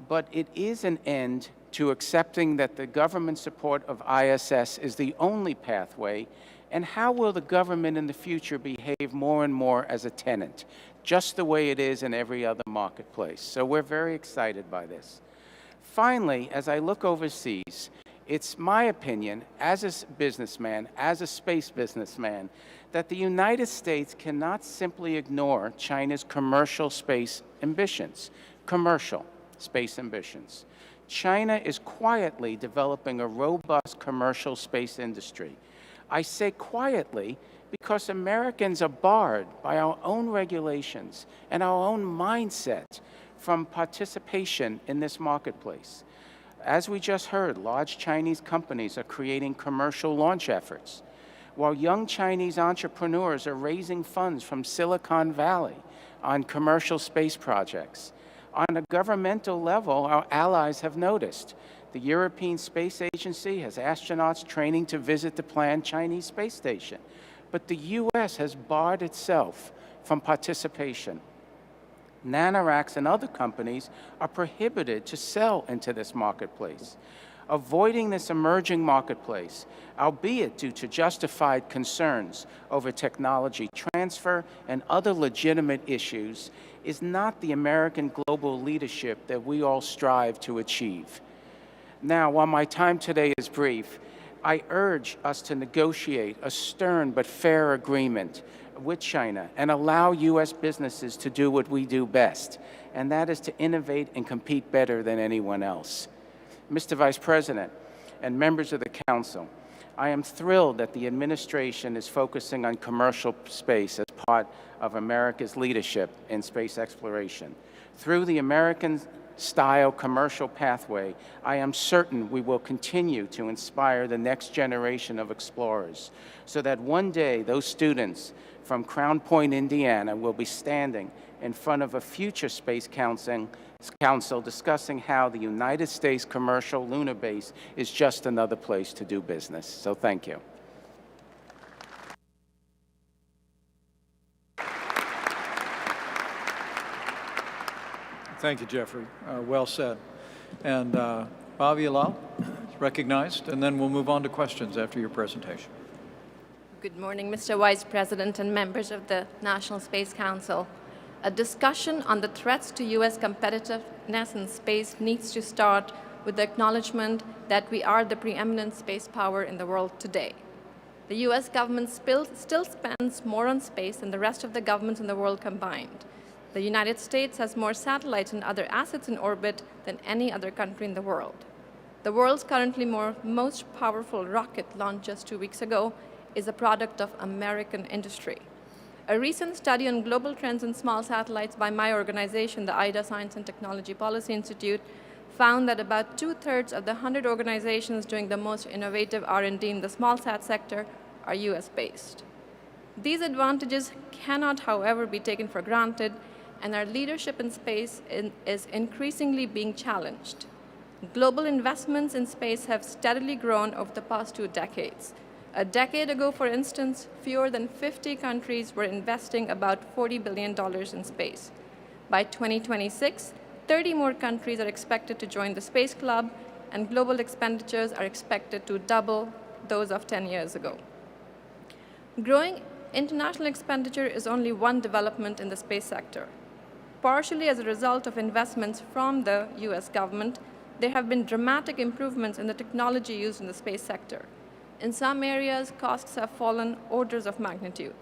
but it is an end to accepting that the government support of ISS is the only pathway, and how will the government in the future behave more and more as a tenant, just the way it is in every other marketplace. So we're very excited by this. Finally, as I look overseas, it's my opinion, as a businessman, as a space businessman, that the United States cannot simply ignore China's commercial space ambitions. Commercial space ambitions. China is quietly developing a robust commercial space industry. I say quietly because Americans are barred by our own regulations and our own mindset from participation in this marketplace. As we just heard, large Chinese companies are creating commercial launch efforts, while young Chinese entrepreneurs are raising funds from Silicon Valley on commercial space projects. On a governmental level, our allies have noticed. The European Space Agency has astronauts training to visit the planned Chinese space station, but the U.S. has barred itself from participation. Nanoracks and other companies are prohibited to sell into this marketplace. Avoiding this emerging marketplace, albeit due to justified concerns over technology transfer and other legitimate issues, is not the American global leadership that we all strive to achieve. Now, while my time today is brief, I urge us to negotiate a stern but fair agreement with China and allow U.S. businesses to do what we do best, and that is to innovate and compete better than anyone else. Mr. Vice President and members of the Council, I am thrilled that the administration is focusing on commercial space as part of America's leadership in space exploration. Through the American-style commercial pathway, I am certain we will continue to inspire the next generation of explorers so that one day those students from Crown Point, Indiana, will be standing in front of a future Space Council discussing how the United States commercial lunar base is just another place to do business. So thank you. Thank you, Jeffrey. Well said. And Bhavya Lal is recognized, and then we'll move on to questions after your presentation. Good morning, Mr. Vice President and members of the National Space Council. A discussion on the threats to U.S. competitiveness in space needs to start with the acknowledgement that we are the preeminent space power in the world today. The U.S. government still spends more on space than the rest of the governments in the world combined. The United States has more satellites and other assets in orbit than any other country in the world. The world's currently most powerful rocket, launched just 2 weeks ago, is a product of American industry. A recent study on global trends in small satellites by my organization, the IDA Science and Technology Policy Institute, found that about 2/3 of the 100 organizations doing the most innovative R&D in the small sat sector are US-based. These advantages cannot, however, be taken for granted, and our leadership in space is increasingly being challenged. Global investments in space have steadily grown over the past 2 decades. A decade ago, for instance, fewer than 50 countries were investing about $40 billion in space. By 2026, 30 more countries are expected to join the Space Club, and global expenditures are expected to double those of 10 years ago. Growing international expenditure is only one development in the space sector. Partially as a result of investments from the US government, there have been dramatic improvements in the technology used in the space sector. In some areas, costs have fallen orders of magnitude.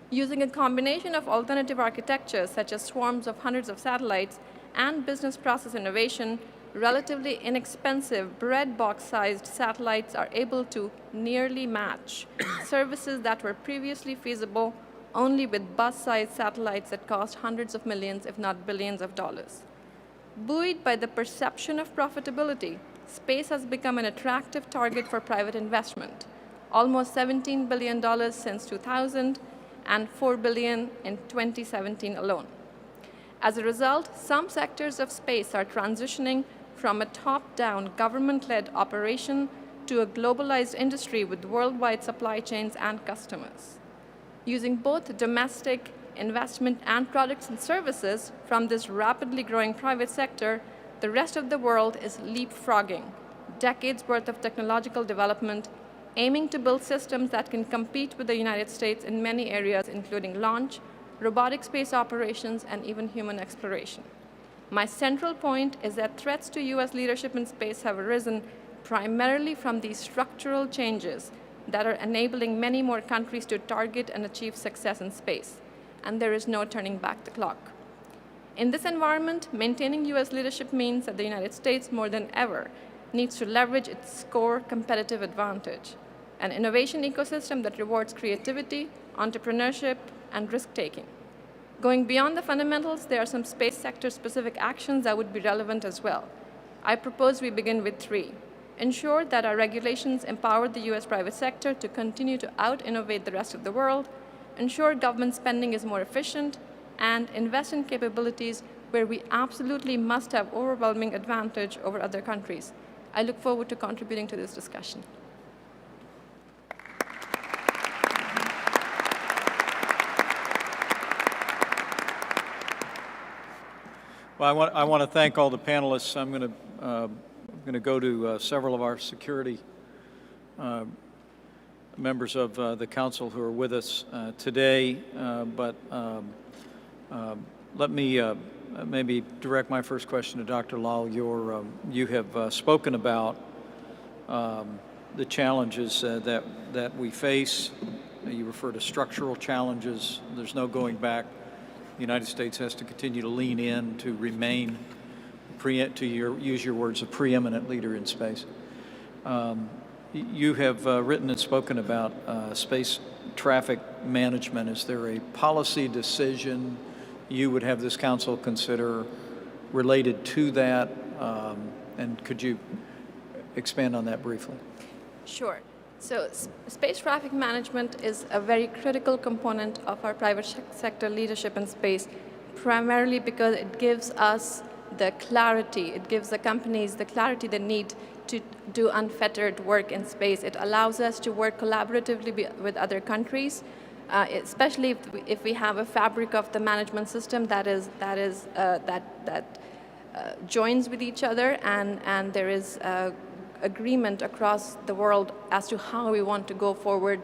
Using a combination of alternative architectures, such as swarms of hundreds of satellites, and business process innovation, relatively inexpensive breadbox-sized satellites are able to nearly match services that were previously feasible only with bus-sized satellites that cost hundreds of millions, if not billions of dollars. Buoyed by the perception of profitability, space has become an attractive target for private investment, almost $17 billion since 2000 and $4 billion in 2017 alone. As a result, some sectors of space are transitioning from a top-down government-led operation to a globalized industry with worldwide supply chains and customers. Using both domestic, investment, and products and services from this rapidly growing private sector, the rest of the world is leapfrogging decades worth of technological development, aiming to build systems that can compete with the United States in many areas, including launch, robotic space operations, and even human exploration. My central point is that threats to U.S. leadership in space have arisen primarily from these structural changes that are enabling many more countries to target and achieve success in space, and there is no turning back the clock. In this environment, maintaining U.S. leadership means that the United States, more than ever, needs to leverage its core competitive advantage, an innovation ecosystem that rewards creativity, entrepreneurship, and risk-taking. Going beyond the fundamentals, there are some space sector-specific actions that would be relevant as well. I propose we begin with 3. Ensure that our regulations empower the U.S. private sector to continue to out-innovate the rest of the world, ensure government spending is more efficient, and invest in capabilities where we absolutely must have overwhelming advantage over other countries. I look forward to contributing to this discussion. Well, I want to thank all the panelists. I'm going to go to several of our security members of the council who are with us today, but let me maybe direct my first question to Dr. Lal. You have spoken about the challenges that we face. You refer to structural challenges. There's no going back. The United States has to continue to lean in to remain, use your words, a preeminent leader in space. You have written and spoken about space traffic management. Is there a policy decision you would have this council consider related to that? And could you expand on that briefly? Sure. So space traffic management is a very critical component of our private sector leadership in space, primarily because it gives us the clarity, it gives the companies the clarity they need to do unfettered work in space. It allows us to work collaboratively with other countries, especially if we have a fabric of the management system that joins with each other, and there is agreement across the world as to how we want to go forward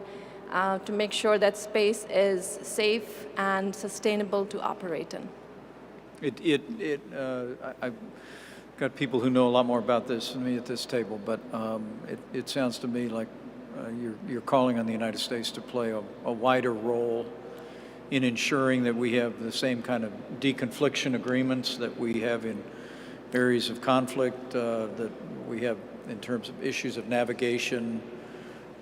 to make sure that space is safe and sustainable to operate in. I've got people who know a lot more about this than me at this table, but it sounds to me like you're calling on the United States to play a wider role in ensuring that we have the same kind of deconfliction agreements that we have in areas of conflict, that we have in terms of issues of navigation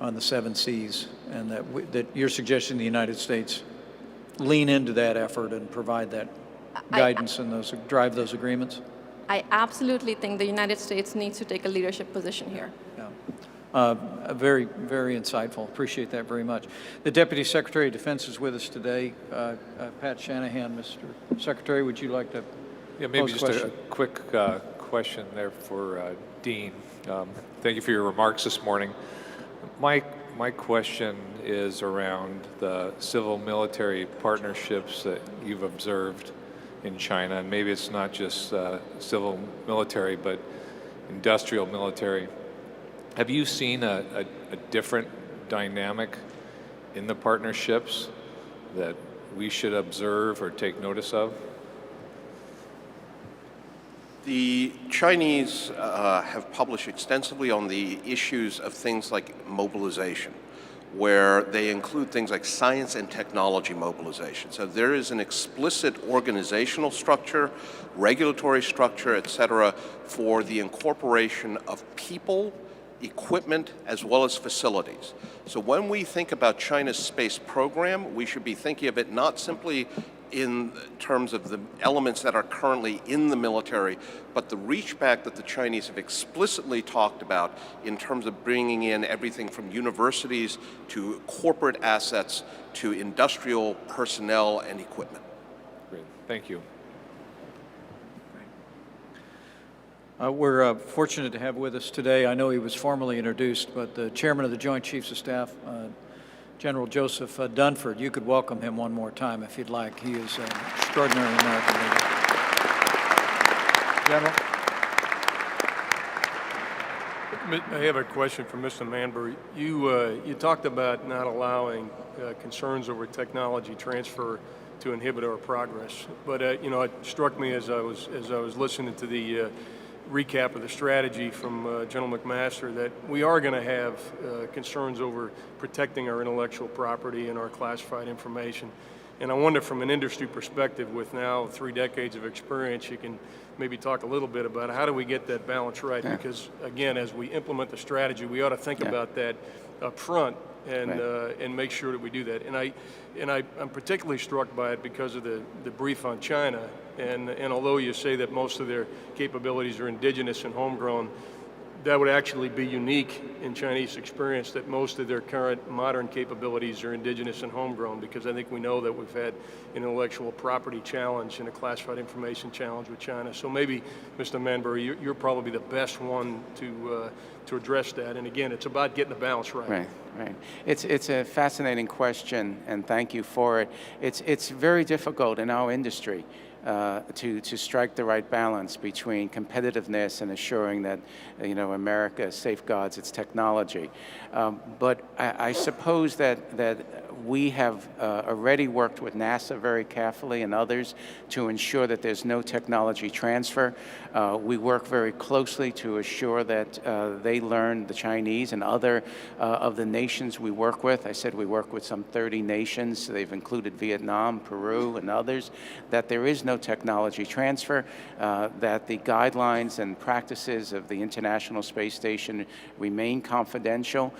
on the 7 seas, and that you're suggesting the United States lean into that effort and provide that guidance and drive those agreements? I absolutely think the United States needs to take a leadership position here. Yeah. Very, very insightful. Appreciate that very much. The Deputy Secretary of Defense is with us today. Pat Shanahan, Mr. Secretary, would you like to maybe just a quick question there for Dean. Thank you for your remarks this morning. My question is around the civil-military partnerships that you've observed in China, and maybe it's not just civil-military, but industrial military. Have you seen a different dynamic in the partnerships that we should observe or take notice of? The Chinese have published extensively on the issues of things like mobilization, where they include things like science and technology mobilization. So there is an explicit organizational structure, regulatory structure, et cetera, for the incorporation of people, equipment, as well as facilities. So when we think about China's space program, we should be thinking of it not simply in terms of the elements that are currently in the military, but the reach back that the Chinese have explicitly talked about in terms of bringing in everything from universities to corporate assets to industrial personnel and equipment. Great, thank you. We're fortunate to have with us today, I know he was formally introduced, but the Chairman of the Joint Chiefs of Staff, General Joseph Dunford. You could welcome him one more time if you'd like. He is an extraordinary American leader. General? I have a question for Mr. Manbury. You talked about not allowing concerns over technology transfer to inhibit our progress, but you know, it struck me as I was listening to the recap of the strategy from General McMaster that we are going to have concerns over protecting our intellectual property and our classified information. And I wonder, from an industry perspective, with now 3 decades of experience, you can maybe talk a little bit about how do we get that balance right? Yeah. Because again, as we implement the strategy, we ought to think about that up front and make sure that we do that. And I'm particularly struck by it because of the brief on China. And although you say that most of their capabilities are indigenous and homegrown, that would actually be unique in Chinese experience, that most of their current modern capabilities are indigenous and homegrown, because I think we know that we've had an intellectual property challenge and a classified information challenge with China. So maybe, Mr. Manbury, you're probably the best one to address that. And again, it's about getting the balance right. Right. It's a fascinating question, and thank you for it. It's very difficult in our industry to strike the right balance between competitiveness and assuring that America safeguards its technology. But I suppose that we have already worked with NASA very carefully and others to ensure that there's no technology transfer. We work very closely to assure that they learn, the Chinese and other of the nations we work with. I said we work with some 30 nations. They've included Vietnam, Peru, and others, that there is no technology transfer, that the guidelines and practices of the International Space Station remain confidential.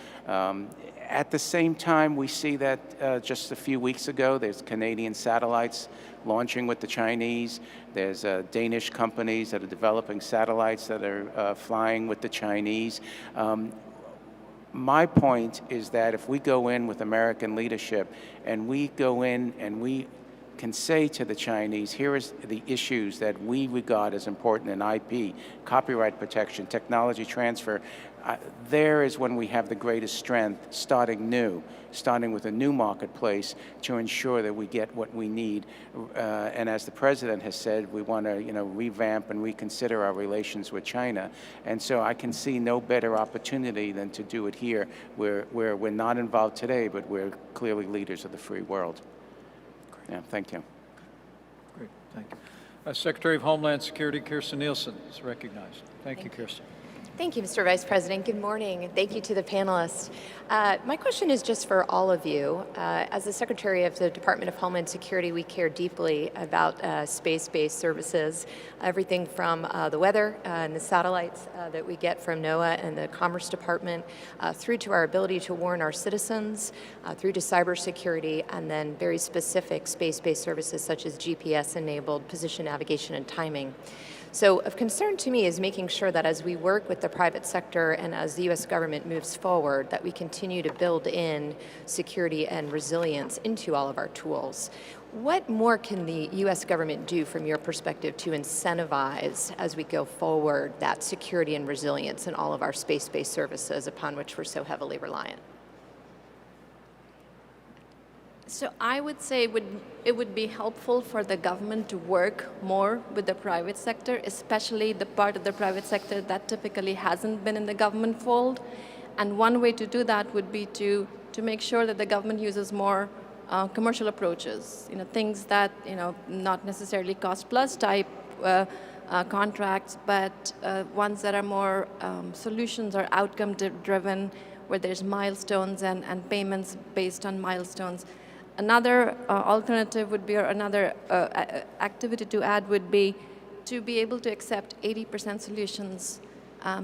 At the same time, we see that just a few weeks ago, there's Canadian satellites launching with the Chinese. There's Danish companies that are developing satellites that are flying with the Chinese. My point is that if we go in with American leadership and we go in and we can say to the Chinese, here is the issues that we regard as important in IP, copyright protection, technology transfer, there is when we have the greatest strength, starting with a new marketplace to ensure that we get what we need. And as the President has said, we want to revamp and reconsider our relations with China. And so I can see no better opportunity than to do it here, where we're not involved today, but we're clearly leaders of the free world. Yeah, thank you. Great, thank you. Secretary of Homeland Security Kirstjen Nielsen is recognized. Thank you, Kirstjen. Thank you, Mr. Vice President. Good morning. Thank you to the panelists. My question is just for all of you. As the Secretary of the Department of Homeland Security, we care deeply about space-based services, everything from the weather and the satellites that we get from NOAA and the Commerce Department, through to our ability to warn our citizens, through to cybersecurity, and then very specific space-based services such as GPS-enabled position navigation and timing. So of concern to me is making sure that as we work with the private sector and as the U.S. government moves forward, that we continue to build in security and resilience into all of our tools. What more can the U.S. government do from your perspective to incentivize, as we go forward, that security and resilience in all of our space-based services upon which we're so heavily reliant? So I would say it would be helpful for the government to work more with the private sector, especially the part of the private sector that typically hasn't been in the government fold. And one way to do that would be to make sure that the government uses more commercial approaches, things that, not necessarily cost-plus type contracts, but ones that are more solutions or outcome-driven, where there's milestones and payments based on milestones. Another alternative would be, or another activity to add would be to be able to accept 80% solutions,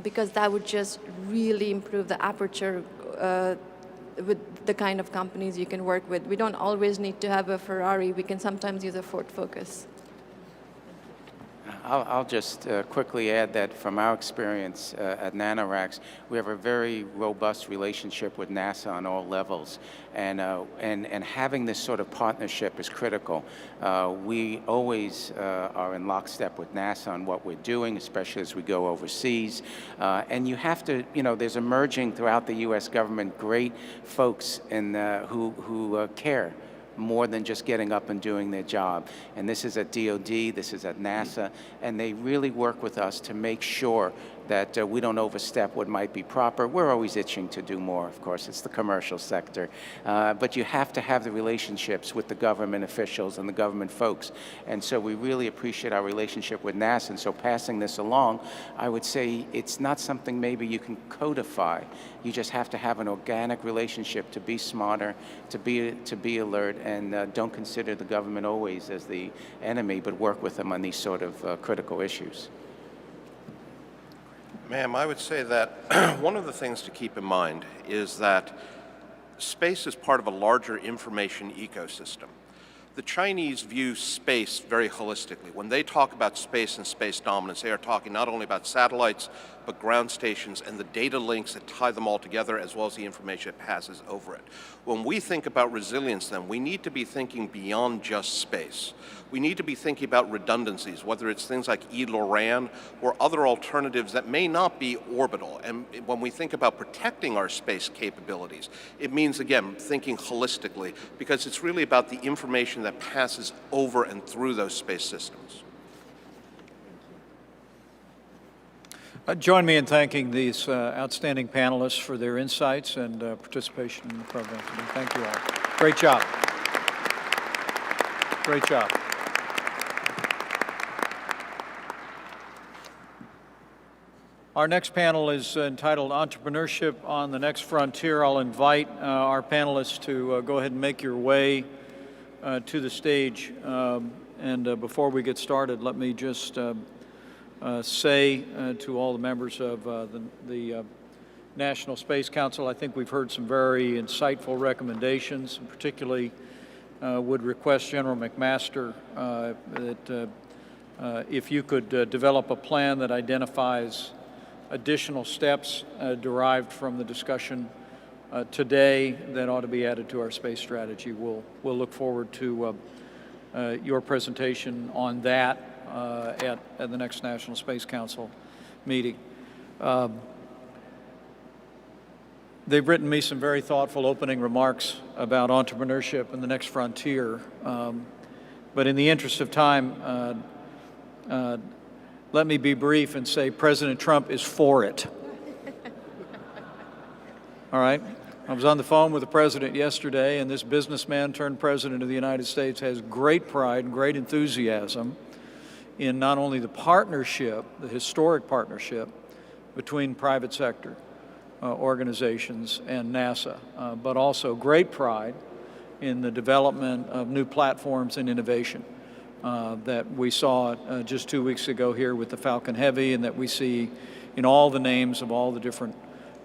because that would just really improve the aperture with the kind of companies you can work with. We don't always need to have a Ferrari. We can sometimes use a Ford Focus. I'll just quickly add that from our experience at NanoRacks, we have a very robust relationship with NASA on all levels, and having this sort of partnership is critical. We always are in lockstep with NASA on what we're doing, especially as we go overseas. And you have to, there's emerging throughout the U.S. government great folks who care more than just getting up and doing their job. And this is at DOD, this is at NASA, and they really work with us to make sure that we don't overstep what might be proper. We're always itching to do more, of course. It's the commercial sector. But you have to have the relationships with the government officials and the government folks. And so we really appreciate our relationship with NASA. And so passing this along, I would say it's not something maybe you can codify. You just have to have an organic relationship to be smarter, to be alert, and don't consider the government always as the enemy, but work with them on these sort of critical issues. Ma'am, I would say that one of the things to keep in mind is that space is part of a larger information ecosystem. The Chinese view space very holistically. When they talk about space and space dominance, they are talking not only about satellites, but ground stations and the data links that tie them all together, as well as the information that passes over it. When we think about resilience, then, we need to be thinking beyond just space. We need to be thinking about redundancies, whether it's things like ELORAN or other alternatives that may not be orbital. And when we think about protecting our space capabilities, it means, again, thinking holistically, because it's really about the information that passes over and through those space systems. Join me in thanking these outstanding panelists for their insights and participation in the program today. Thank you all. Great job. Great job. Our next panel is entitled Entrepreneurship on the Next Frontier. I'll invite our panelists to go ahead and make your way to the stage. Before we get started, let me just say to all the members of the National Space Council, I think we've heard some very insightful recommendations, and particularly would request General McMaster that if you could develop a plan that identifies additional steps derived from the discussion today that ought to be added to our space strategy. We'll look forward to your presentation on that at the next National Space Council meeting. They've written me some very thoughtful opening remarks about entrepreneurship and the next frontier. But in the interest of time, let me be brief and say President Trump is for it. All right? I was on the phone with the president yesterday, and this businessman turned president of the United States has great pride and great enthusiasm in not only the partnership, the historic partnership between private sector organizations and NASA, but also great pride in the development of new platforms and innovation that we saw just 2 weeks ago here with the Falcon Heavy, and that we see in all the names of all the different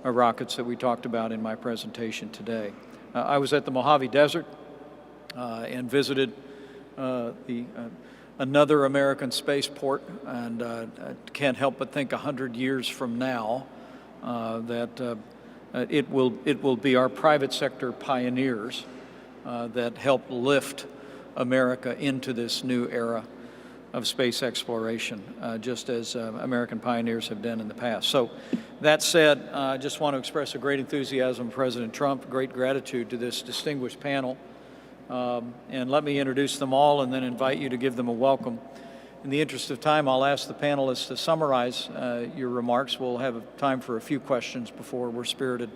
rockets that we talked about in my presentation today. I was at the Mojave Desert and visited another American spaceport, and I can't help but think 100 years from now that it will be our private sector pioneers that help lift America into this new era of space exploration, just as American pioneers have done in the past. So that said, I just want to express a great enthusiasm for President Trump, great gratitude to this distinguished panel. And let me introduce them all and then invite you to give them a welcome. In the interest of time, I'll ask the panelists to summarize your remarks. We'll have time for a few questions before we're spirited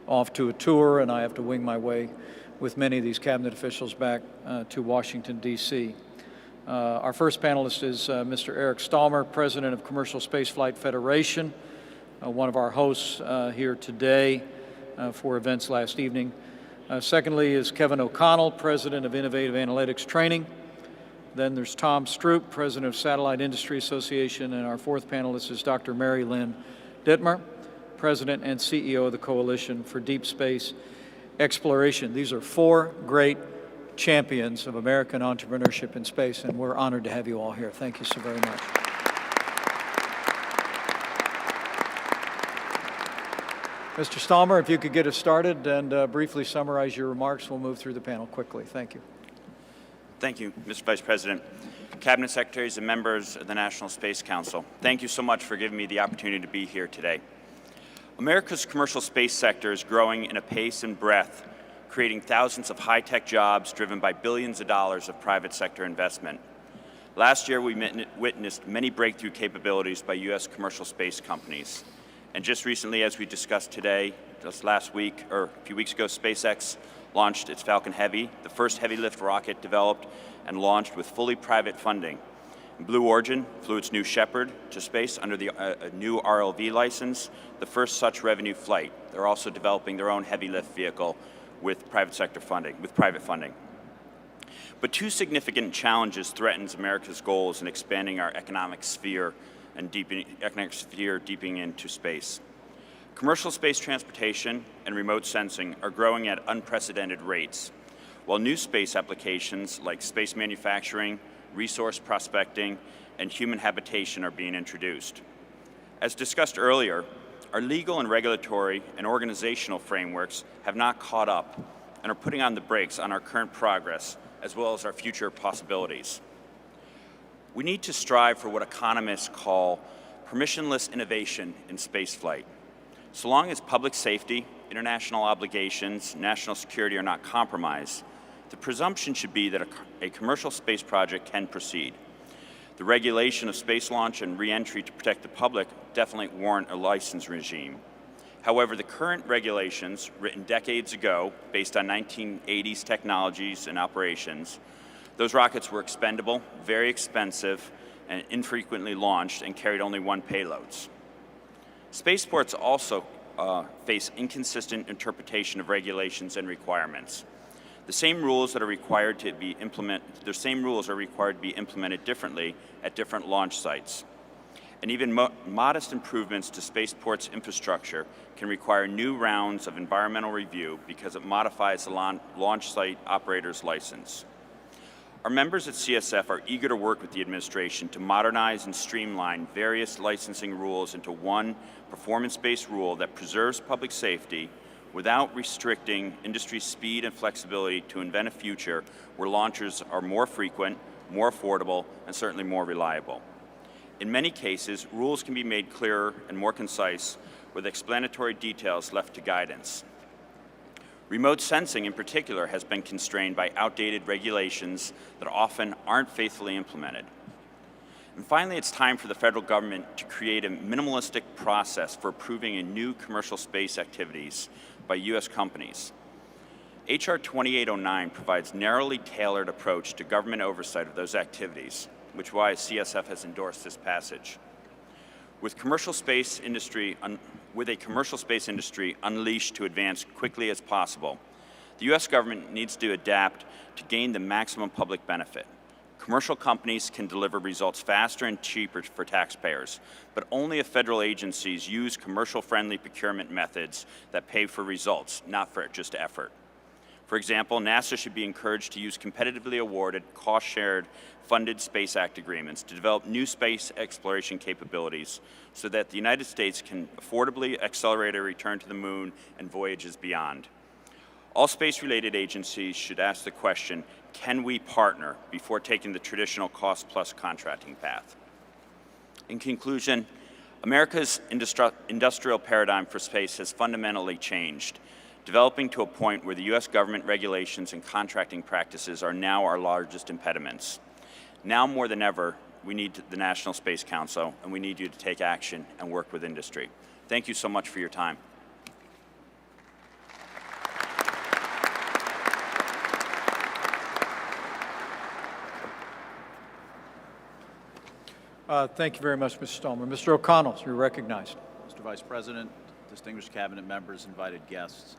off to a tour, and I have to wing my way with many of these cabinet officials back to Washington, D.C. Our first panelist is Mr. Eric Stallmer, President of Commercial Spaceflight Federation, one of our hosts here today for events last evening. Secondly is Kevin O'Connell, President of Innovative Analytics Training. Then there's Tom Stroop, President of Satellite Industry Association, and our fourth panelist is Dr. Mary Lynn Dittmer, President and CEO of the Coalition for Deep Space Exploration. These are four great champions of American entrepreneurship in space, and we're honored to have you all here. Thank you so very much. Mr. Stallmer, if you could get us started and briefly summarize your remarks, we'll move through the panel quickly. Thank you. Thank you, Mr. Vice President. Cabinet Secretaries and members of the National Space Council, thank you so much for giving me the opportunity to be here today. America's commercial space sector is growing in a pace and breadth, creating thousands of high-tech jobs driven by billions of dollars of private sector investment. Last year, we witnessed many breakthrough capabilities by U.S. commercial space companies. And just recently, as we discussed today, just last week, or a few weeks ago, SpaceX launched its Falcon Heavy, the first heavy-lift rocket developed and launched with fully private funding. Blue Origin flew its New Shepard to space under the new RLV license, the first such revenue flight. They're also developing their own heavy-lift vehicle with private sector funding, But two significant challenges threatens America's goals in expanding our economic sphere and deepening into space. Commercial space transportation and remote sensing are growing at unprecedented rates, while new space applications like space manufacturing, resource prospecting, and human habitation are being introduced. As discussed earlier, our legal and regulatory and organizational frameworks have not caught up and are putting on the brakes on our current progress as well as our future possibilities. We need to strive for what economists call permissionless innovation in spaceflight. So long as public safety, international obligations, national security are not compromised, the presumption should be that a commercial space project can proceed. The regulation of space launch and re-entry to protect the public definitely warrant a license regime. However, the current regulations, written decades ago, based on 1980s technologies and operations, those rockets were expendable, very expensive, and infrequently launched and carried only one payloads. Spaceports also face inconsistent interpretation of regulations and requirements. The same rules are required to be implemented differently at different launch sites. And even modest improvements to spaceports' infrastructure can require new rounds of environmental review because it modifies the launch site operator's license. Our members at CSF are eager to work with the administration to modernize and streamline various licensing rules into one performance-based rule that preserves public safety without restricting industry's speed and flexibility to invent a future where launches are more frequent, more affordable, and certainly more reliable. In many cases, rules can be made clearer and more concise with explanatory details left to guidance. Remote sensing in particular has been constrained by outdated regulations that often aren't faithfully implemented. And finally, it's time for the federal government to create a minimalistic process for approving new commercial space activities by U.S. companies. H.R. 2809 provides narrowly tailored approach to government oversight of those activities, which is why CSF has endorsed this passage. With a commercial space industry unleashed to advance quickly as possible, the U.S. government needs to adapt to gain the maximum public benefit. Commercial companies can deliver results faster and cheaper for taxpayers, but only if federal agencies use commercial-friendly procurement methods that pay for results, not for just effort. For example, NASA should be encouraged to use competitively awarded, cost-shared, funded Space Act agreements to develop new space exploration capabilities so that the United States can affordably accelerate a return to the moon and voyages beyond. All space-related agencies should ask the question, can we partner, before taking the traditional cost-plus contracting path? In conclusion, America's industrial paradigm for space has fundamentally changed, developing to a point where the U.S. government regulations and contracting practices are now our largest impediments. Now more than ever, we need the National Space Council, and we need you to take action and work with industry. Thank you so much for your time. Thank you very much, Mr. Stallmer. Mr. O'Connell, you're recognized. Mr. Vice President, distinguished cabinet members, invited guests.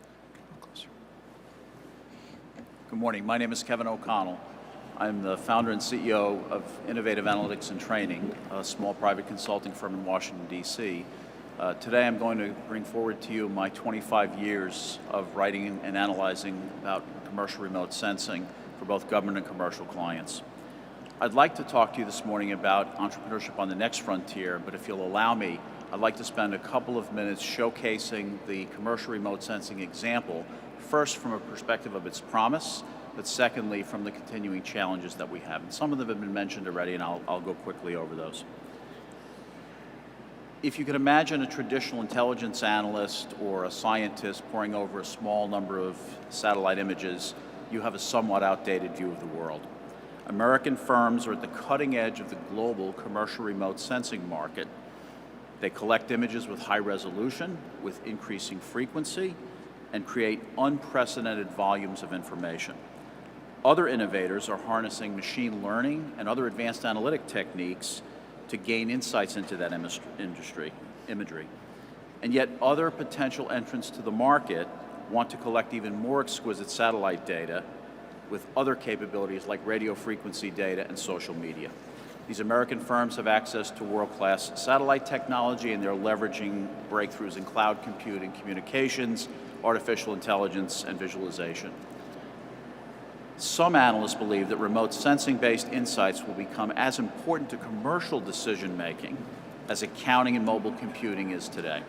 Good morning. My name is Kevin O'Connell. I'm the founder and CEO of Innovative Analytics and Training, a small private consulting firm in Washington, D.C. Today I'm going to bring forward to you my 25 years of writing and analyzing about commercial remote sensing for both government and commercial clients. I'd like to talk to you this morning about entrepreneurship on the next frontier, but if you'll allow me I'd like to spend a couple of minutes showcasing the commercial remote sensing example, first from a perspective of its promise, but secondly from the continuing challenges that we have. And some of them have been mentioned already, and I'll go quickly over those. If you could imagine a traditional intelligence analyst or a scientist poring over a small number of satellite images, you have a somewhat outdated view of the world. American firms are at the cutting edge of the global commercial remote sensing market. They collect images with high resolution, with increasing frequency, and create unprecedented volumes of information. Other innovators are harnessing machine learning and other advanced analytic techniques to gain insights into that imagery. And yet other potential entrants to the market want to collect even more exquisite satellite data with other capabilities like radio frequency data and social media. These American firms have access to world-class satellite technology, and they're leveraging breakthroughs in cloud computing, communications, artificial intelligence, and visualization. Some analysts believe that remote sensing-based insights will become as important to commercial decision-making as accounting and mobile computing is today.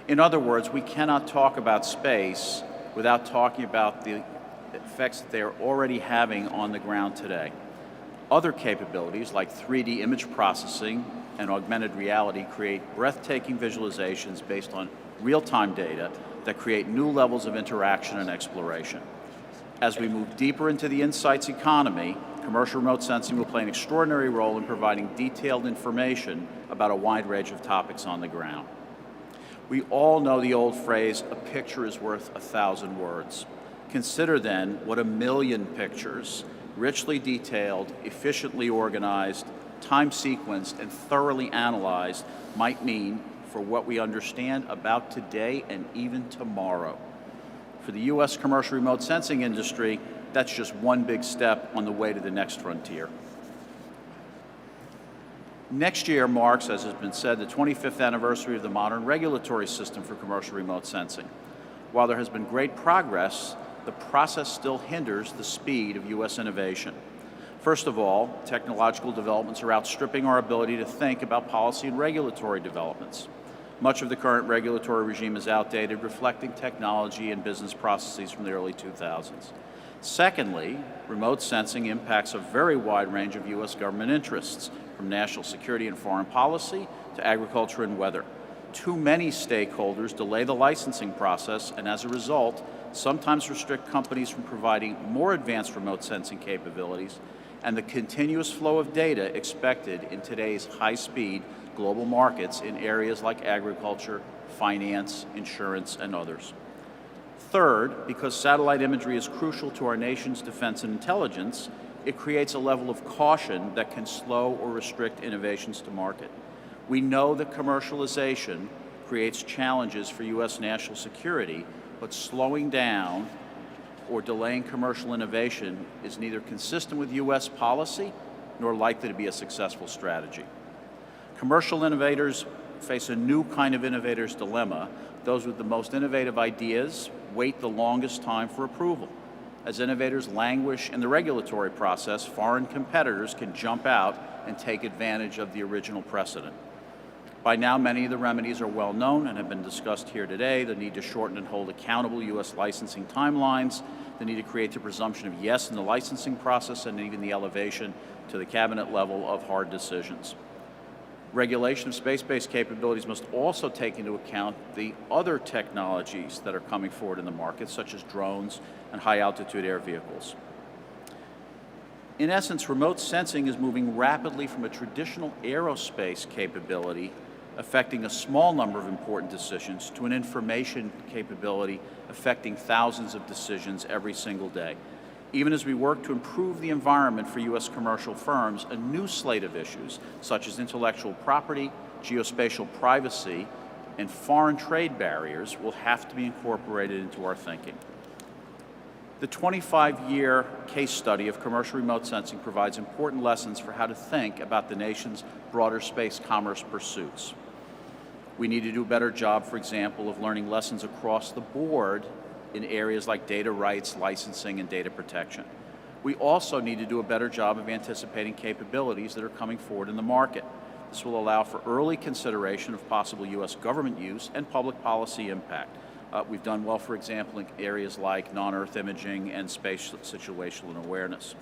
In other words, we cannot talk about space without talking about the effects that they are already having on the ground today. Other capabilities like 3D image processing and augmented reality create breathtaking visualizations based on real-time data that create new levels of interaction and exploration. As we move deeper into the insights economy, commercial remote sensing will play an extraordinary role in providing detailed information about a wide range of topics on the ground. We all know the old phrase, "a picture is worth 1,000 words." Consider then what 1,000,000 pictures, richly detailed, efficiently organized, time-sequenced, and thoroughly analyzed might mean for what we understand about today and even tomorrow. For the U.S. commercial remote sensing industry, that's just one big step on the way to the next frontier. Next year marks, as has been said, the 25th anniversary of the modern regulatory system for commercial remote sensing. While there has been great progress, the process still hinders the speed of U.S. innovation. First of all, technological developments are outstripping our ability to think about policy and regulatory developments. Much of the current regulatory regime is outdated, reflecting technology and business processes from the early 2000s. Secondly, remote sensing impacts a very wide range of U.S. government interests, from national security and foreign policy to agriculture and weather. Too many stakeholders delay the licensing process, and as a result, sometimes restrict companies from providing more advanced remote sensing capabilities and the continuous flow of data expected in today's high-speed global markets in areas like agriculture, finance, insurance, and others. Third, because satellite imagery is crucial to our nation's defense and intelligence, it creates a level of caution that can slow or restrict innovations to market. We know that commercialization creates challenges for U.S. national security, but slowing down or delaying commercial innovation is neither consistent with U.S. policy nor likely to be a successful strategy. Commercial innovators face a new kind of innovator's dilemma. Those with the most innovative ideas wait the longest time for approval. As innovators languish in the regulatory process, foreign competitors can jump out and take advantage of the original precedent. By now, many of the remedies are well known and have been discussed here today: the need to shorten and hold accountable U.S. licensing timelines, the need to create the presumption of yes in the licensing process, and even the elevation to the cabinet level of hard decisions. Regulation of space-based capabilities must also take into account the other technologies that are coming forward in the market, such as drones and high-altitude air vehicles. In essence, remote sensing is moving rapidly from a traditional aerospace capability affecting a small number of important decisions to an information capability affecting thousands of decisions every single day. Even as we work to improve the environment for U.S. commercial firms, a new slate of issues, such as intellectual property, geospatial privacy, and foreign trade barriers, will have to be incorporated into our thinking. The 25-year case study of commercial remote sensing provides important lessons for how to think about the nation's broader space commerce pursuits. We need to do a better job, for example, of learning lessons across the board in areas like data rights, licensing, and data protection. We also need to do a better job of anticipating capabilities that are coming forward in the market. This will allow for early consideration of possible U.S. government use and public policy impact. We've done well, for example, in areas like non-Earth imaging and space situational awareness.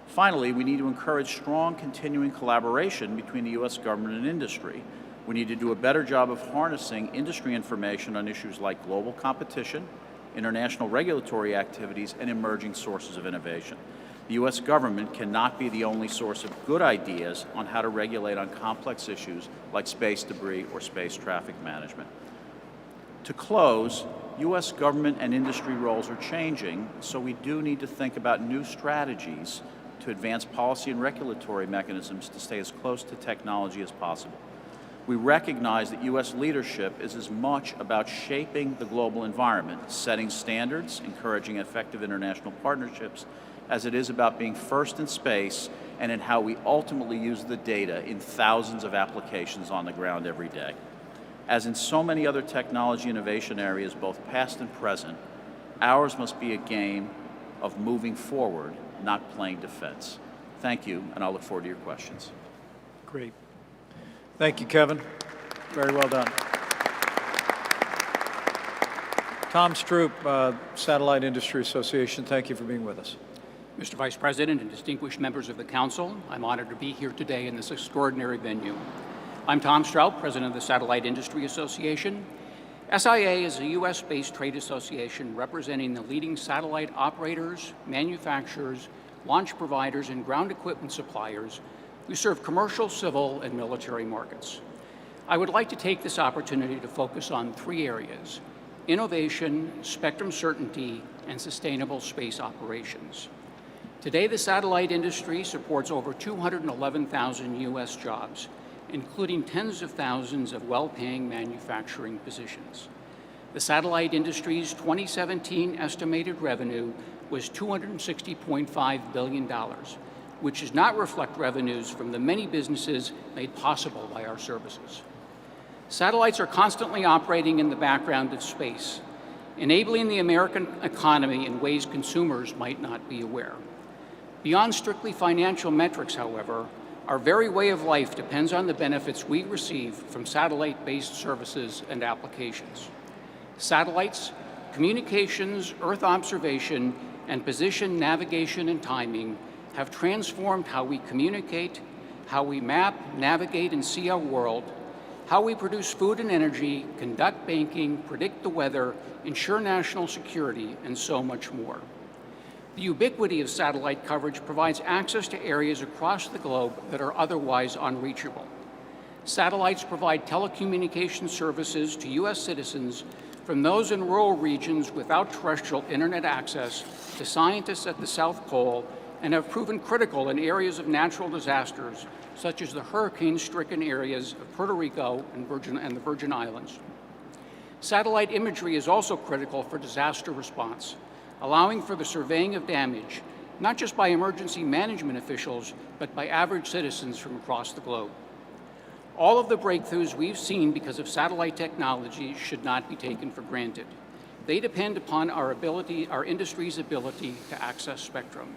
Finally, we need to encourage strong continuing collaboration between the U.S. government and industry. We need to do a better job of harnessing industry information on issues like global competition, international regulatory activities, and emerging sources of innovation. The U.S. government cannot be the only source of good ideas on how to regulate on complex issues like space debris or space traffic management. To close, U.S. government and industry roles are changing, so we do need to think about new strategies to advance policy and regulatory mechanisms to stay as close to technology as possible. We recognize that U.S. leadership is as much about shaping the global environment, setting standards, encouraging effective international partnerships, as it is about being first in space and in how we ultimately use the data in thousands of applications on the ground every day. As in so many other technology innovation areas, both past and present, ours must be a game of moving forward, not playing defense. Thank you, and I'll look forward to your questions. Great. Thank you, Kevin. Very well done. Tom Stroop, Satellite Industry Association, thank you for being with us. Mr. Vice President and distinguished members of the Council, I'm honored to be here today in this extraordinary venue. I'm Tom Strout, President of the Satellite Industry Association. SIA is a U.S.-based trade association representing the leading satellite operators, manufacturers, launch providers, and ground equipment suppliers who serve commercial, civil, and military markets. I would like to take this opportunity to focus on three areas: innovation, spectrum certainty, and sustainable space operations. Today, the satellite industry supports over 211,000 U.S. jobs, including tens of thousands of well-paying manufacturing positions. The satellite industry's 2017 estimated revenue was $260.5 billion, which does not reflect revenues from the many businesses made possible by our services. Satellites are constantly operating in the background of space, enabling the American economy in ways consumers might not be aware. Beyond strictly financial metrics, however, our very way of life depends on the benefits we receive from satellite-based services and applications. Satellites, communications, Earth observation, and position, navigation, and timing have transformed how we communicate, how we map, navigate, and see our world, how we produce food and energy, conduct banking, predict the weather, ensure national security, and so much more. The ubiquity of satellite coverage provides access to areas across the globe that are otherwise unreachable. Satellites provide telecommunication services to U.S. citizens, from those in rural regions without terrestrial internet access to scientists at the South Pole, and have proven critical in areas of natural disasters, such as the hurricane-stricken areas of Puerto Rico and the Virgin Islands. Satellite imagery is also critical for disaster response, allowing for the surveying of damage, not just by emergency management officials, but by average citizens from across the globe. All of the breakthroughs we've seen because of satellite technology should not be taken for granted. They depend upon our industry's ability to access spectrum.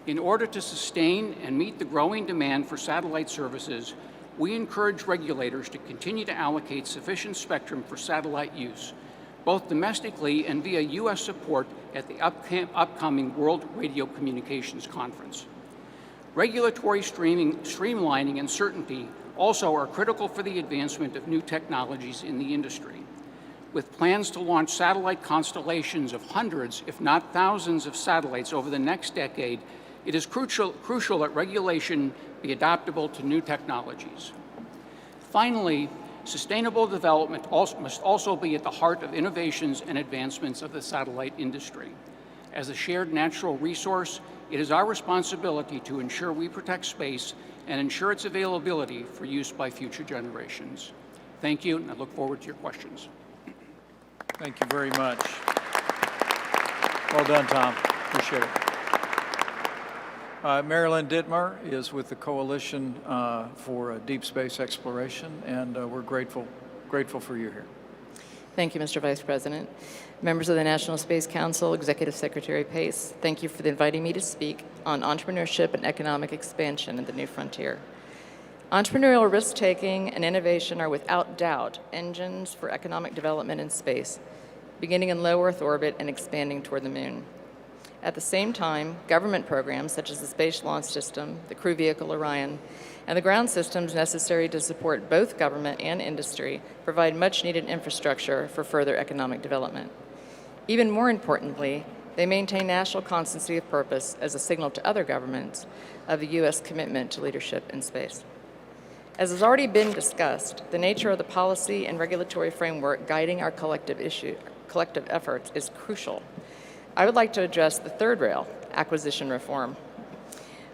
In order to sustain and meet the growing demand for satellite services, we encourage regulators to continue to allocate sufficient spectrum for satellite use, both domestically and via U.S. support at the upcoming World Radio Communications Conference. Regulatory streamlining and certainty also are critical for the advancement of new technologies in the industry. With plans to launch satellite constellations of hundreds, if not thousands, of satellites over the next decade, it is crucial that regulation be adaptable to new technologies. Finally, sustainable development must also be at the heart of innovations and advancements of the satellite industry. As a shared natural resource, it is our responsibility to ensure we protect space and ensure its availability for use by future generations. Thank you, and I look forward to your questions. Thank you very much. Well done, Tom. Appreciate it. Marilyn Dittmar is with the Coalition for Deep Space Exploration, and we're grateful for you here. Thank you, Mr. Vice President. Members of the National Space Council, Executive Secretary Pace, thank you for inviting me to speak on entrepreneurship and economic expansion in the new frontier. Entrepreneurial risk-taking and innovation are without doubt engines for economic development in space, beginning in low Earth orbit and expanding toward the moon. At the same time, government programs such as the Space Launch System, the crew vehicle Orion, and the ground systems necessary to support both government and industry provide much-needed infrastructure for further economic development. Even more importantly, they maintain national constancy of purpose as a signal to other governments of the U.S. commitment to leadership in space. As has already been discussed, the nature of the policy and regulatory framework guiding our collective efforts is crucial. I would like to address the third rail, acquisition reform.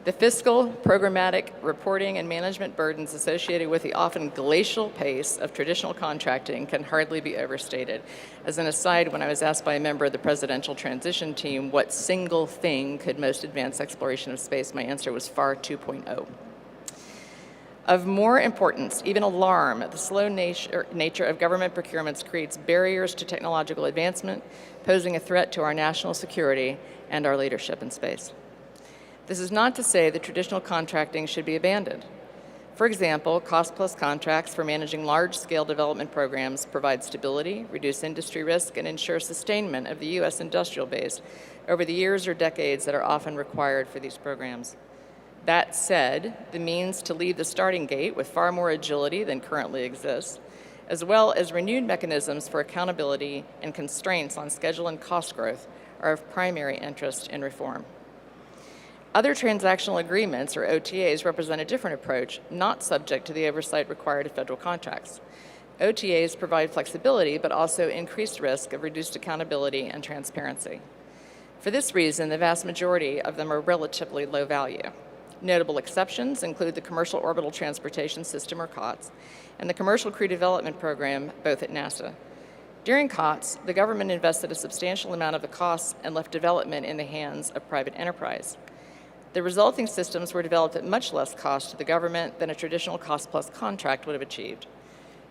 The fiscal, programmatic, reporting, and management burdens associated with the often glacial pace of traditional contracting can hardly be overstated. As an aside, when I was asked by a member of the presidential transition team what single thing could most advance exploration of space, my answer was FAR 2.0. Of more importance, even alarm, the slow nature of government procurements creates barriers to technological advancement, posing a threat to our national security and our leadership in space. This is not to say that traditional contracting should be abandoned. For example, cost-plus contracts for managing large-scale development programs provide stability, reduce industry risk, and ensure sustainment of the U.S. industrial base over the years or decades that are often required for these programs. That said, the means to leave the starting gate with far more agility than currently exists, as well as renewed mechanisms for accountability and constraints on schedule and cost growth, are of primary interest in reform. Other transactional agreements, or OTAs, represent a different approach, not subject to the oversight required of federal contracts. OTAs provide flexibility, but also increased risk of reduced accountability and transparency. For this reason, the vast majority of them are relatively low value. Notable exceptions include the Commercial Orbital Transportation System, or COTS, and the Commercial Crew Development Program, both at NASA. During COTS, the government invested a substantial amount of the costs and left development in the hands of private enterprise. The resulting systems were developed at much less cost to the government than a traditional cost-plus contract would have achieved.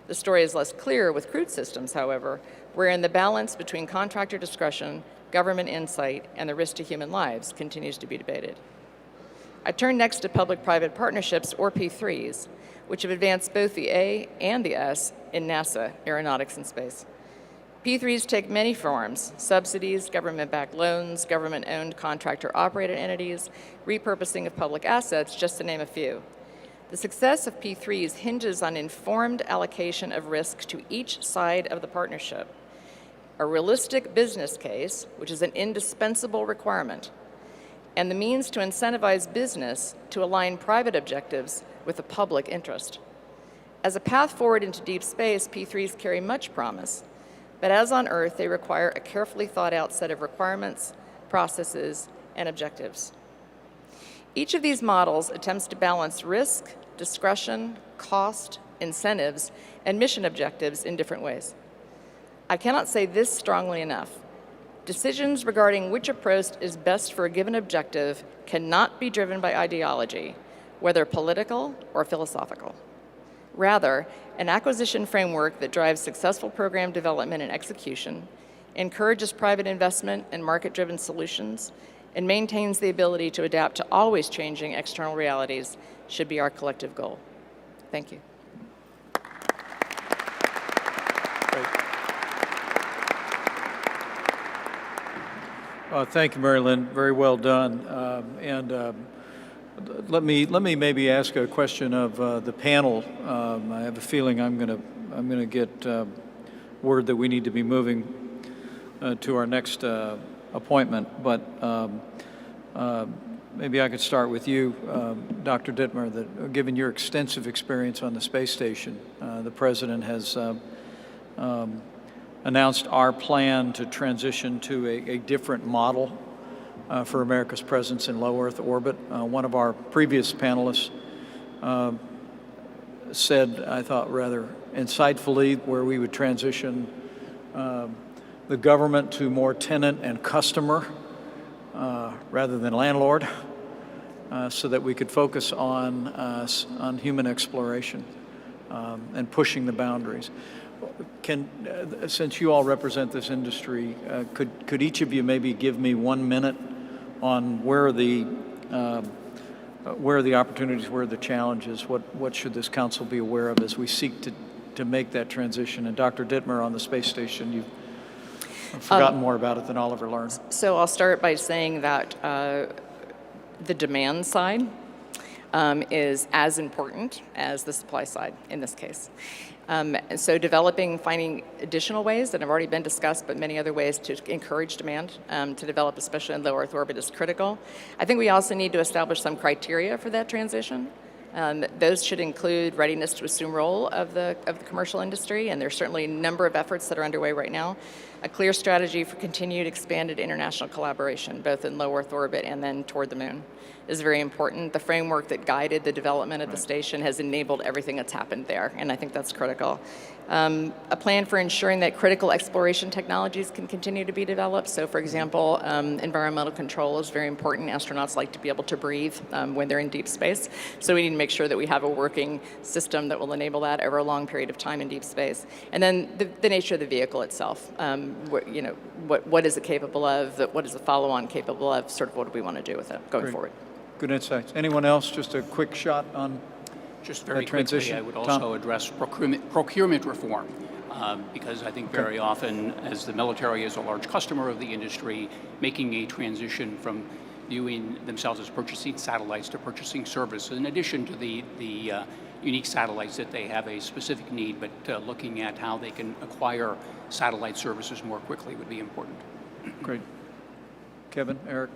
The story is less clear with crewed systems, however, wherein the balance between contractor discretion, government insight, and the risk to human lives continues to be debated. I turn next to public-private partnerships, or P3s, which have advanced both the A and the S in NASA, aeronautics and space. P3s take many forms: subsidies, government-backed loans, government-owned contractor-operated entities, repurposing of public assets, just to name a few. The success of P3s hinges on informed allocation of risk to each side of the partnership, a realistic business case, which is an indispensable requirement, and the means to incentivize business to align private objectives with the public interest. As a path forward into deep space, P3s carry much promise, but as on Earth, they require a carefully thought out set of requirements, processes, and objectives. Each of these models attempts to balance risk, discretion, cost, incentives, and mission objectives in different ways. I cannot say this strongly enough. Decisions regarding which approach is best for a given objective cannot be driven by ideology, whether political or philosophical. Rather, an acquisition framework that drives successful program development and execution, encourages private investment and market-driven solutions, and maintains the ability to adapt to always changing external realities should be our collective goal. Thank you. Thank you, Mary Lynn. Very well done. Let me maybe ask a question of the panel. I have a feeling I'm gonna get word that we need to be moving to our next appointment. But maybe I could start with you, Dr. Dittmer. That given your extensive experience on the space station, the president has announced our plan to transition to a different model for America's presence in low Earth orbit. One of our previous panelists said, I thought rather insightfully, where we would transition the government to more tenant and customer rather than landlord, so that we could focus on human exploration and pushing the boundaries. Since you all represent this industry, could each of you maybe give me 1 minute on where the where are the opportunities, where are the challenges, what should this council be aware of as we seek to make that transition? And Dr. Dittmer on the space station, you've forgotten more about it than Oliver learned. So I'll start by saying that the demand side is as important as the supply side in this case. And so finding additional ways that have already been discussed, but many other ways to encourage demand to develop, especially in low Earth orbit, is critical. I think we also need to establish some criteria for that transition. Those should include readiness to assume role of the commercial industry, and there's certainly a number of efforts that are underway right now. A clear strategy for continued expanded international collaboration, both in low Earth orbit and then toward the moon, is very important. The framework that guided the development of the station has enabled everything that's happened there, and I think that's critical. A plan for ensuring that critical exploration technologies can continue to be developed. So, for example, environmental control is very important. Astronauts like to be able to breathe when they're in deep space. So we need to make sure that we have a working system that will enable that over a long period of time in deep space. And then the nature of the vehicle itself. What is it capable of? What is the follow-on capable of? Sort of what do we want to do with it going forward? Good insights. Anyone else? Just a quick shot on Just very transition. quickly, I would also address procurement reform, because I think very often, as the military is a large customer of the industry, making a transition from viewing themselves as purchasing satellites to purchasing services, in addition to the unique satellites that they have a specific need, but looking at how they can acquire satellite services more quickly would be important. Great. Kevin, Eric?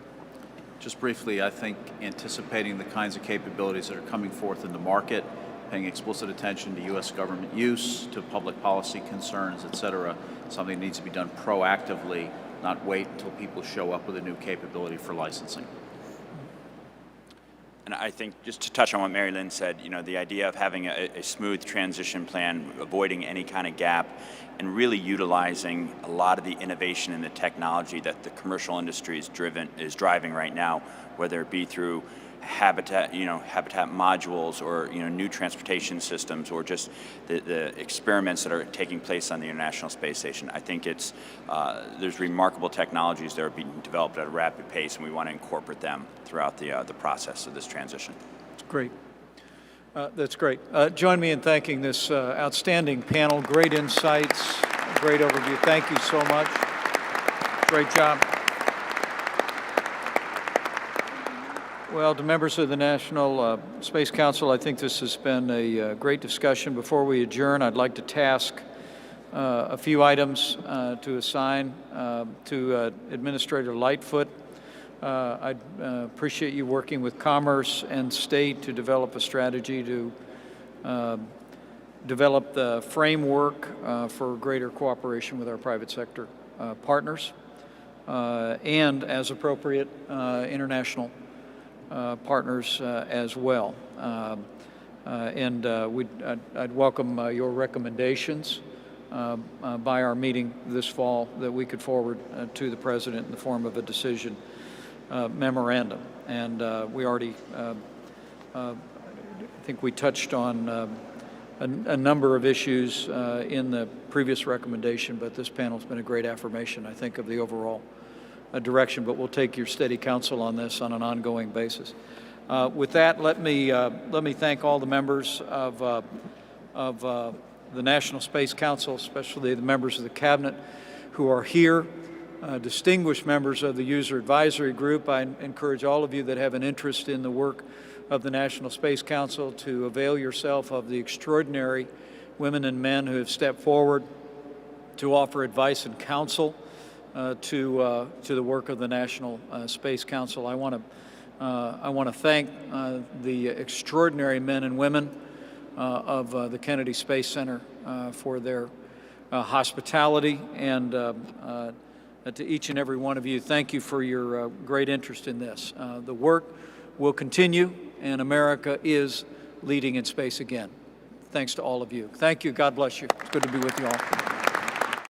Just briefly, I think anticipating the kinds of capabilities that are coming forth in the market, paying explicit attention to U.S. government use, to public policy concerns, et cetera, something that needs to be done proactively, not wait until people show up with a new capability for licensing. And I think, just to touch on what Mary Lynn said, the idea of having a smooth transition plan, avoiding any kind of gap, and really utilizing a lot of the innovation and the technology that the commercial industry is driving right now, whether it be through habitat modules or new transportation systems, or just the experiments that are taking place on the International Space Station. I think there's remarkable technologies that are being developed at a rapid pace, and we want to incorporate them throughout the process of this transition. That's great. That's great. Join me in thanking this outstanding panel. Great insights, great overview. Thank you so much. Great job. Well, to members of the National Space Council, I think this has been a great discussion. Before we adjourn, I'd like to task a few items to assign to Administrator Lightfoot. I'd appreciate you working with Commerce and State to develop a strategy to develop the framework for greater cooperation with our private sector partners and, as appropriate, international partners as well. I'd welcome your recommendations by our meeting this fall that we could forward to the President in the form of a decision memorandum. And we already, I think we touched on a number of issues in the previous recommendation, but this panel's been a great affirmation, I think, of the overall direction, but we'll take your steady counsel on this on an ongoing basis. With that, let me thank all the members of the National Space Council, especially the members of the Cabinet who are here, distinguished members of the User Advisory Group. I encourage all of you that have an interest in the work of the National Space Council to avail yourself of the extraordinary women and men who have stepped forward to offer advice and counsel to the work of the National Space Council. I want to thank the extraordinary men and women of the Kennedy Space Center for their hospitality, and to each and every one of you, thank you for your great interest in this. The work will continue, and America is leading in space again. Thanks to all of you. Thank you. God bless you. It's good to be with you all.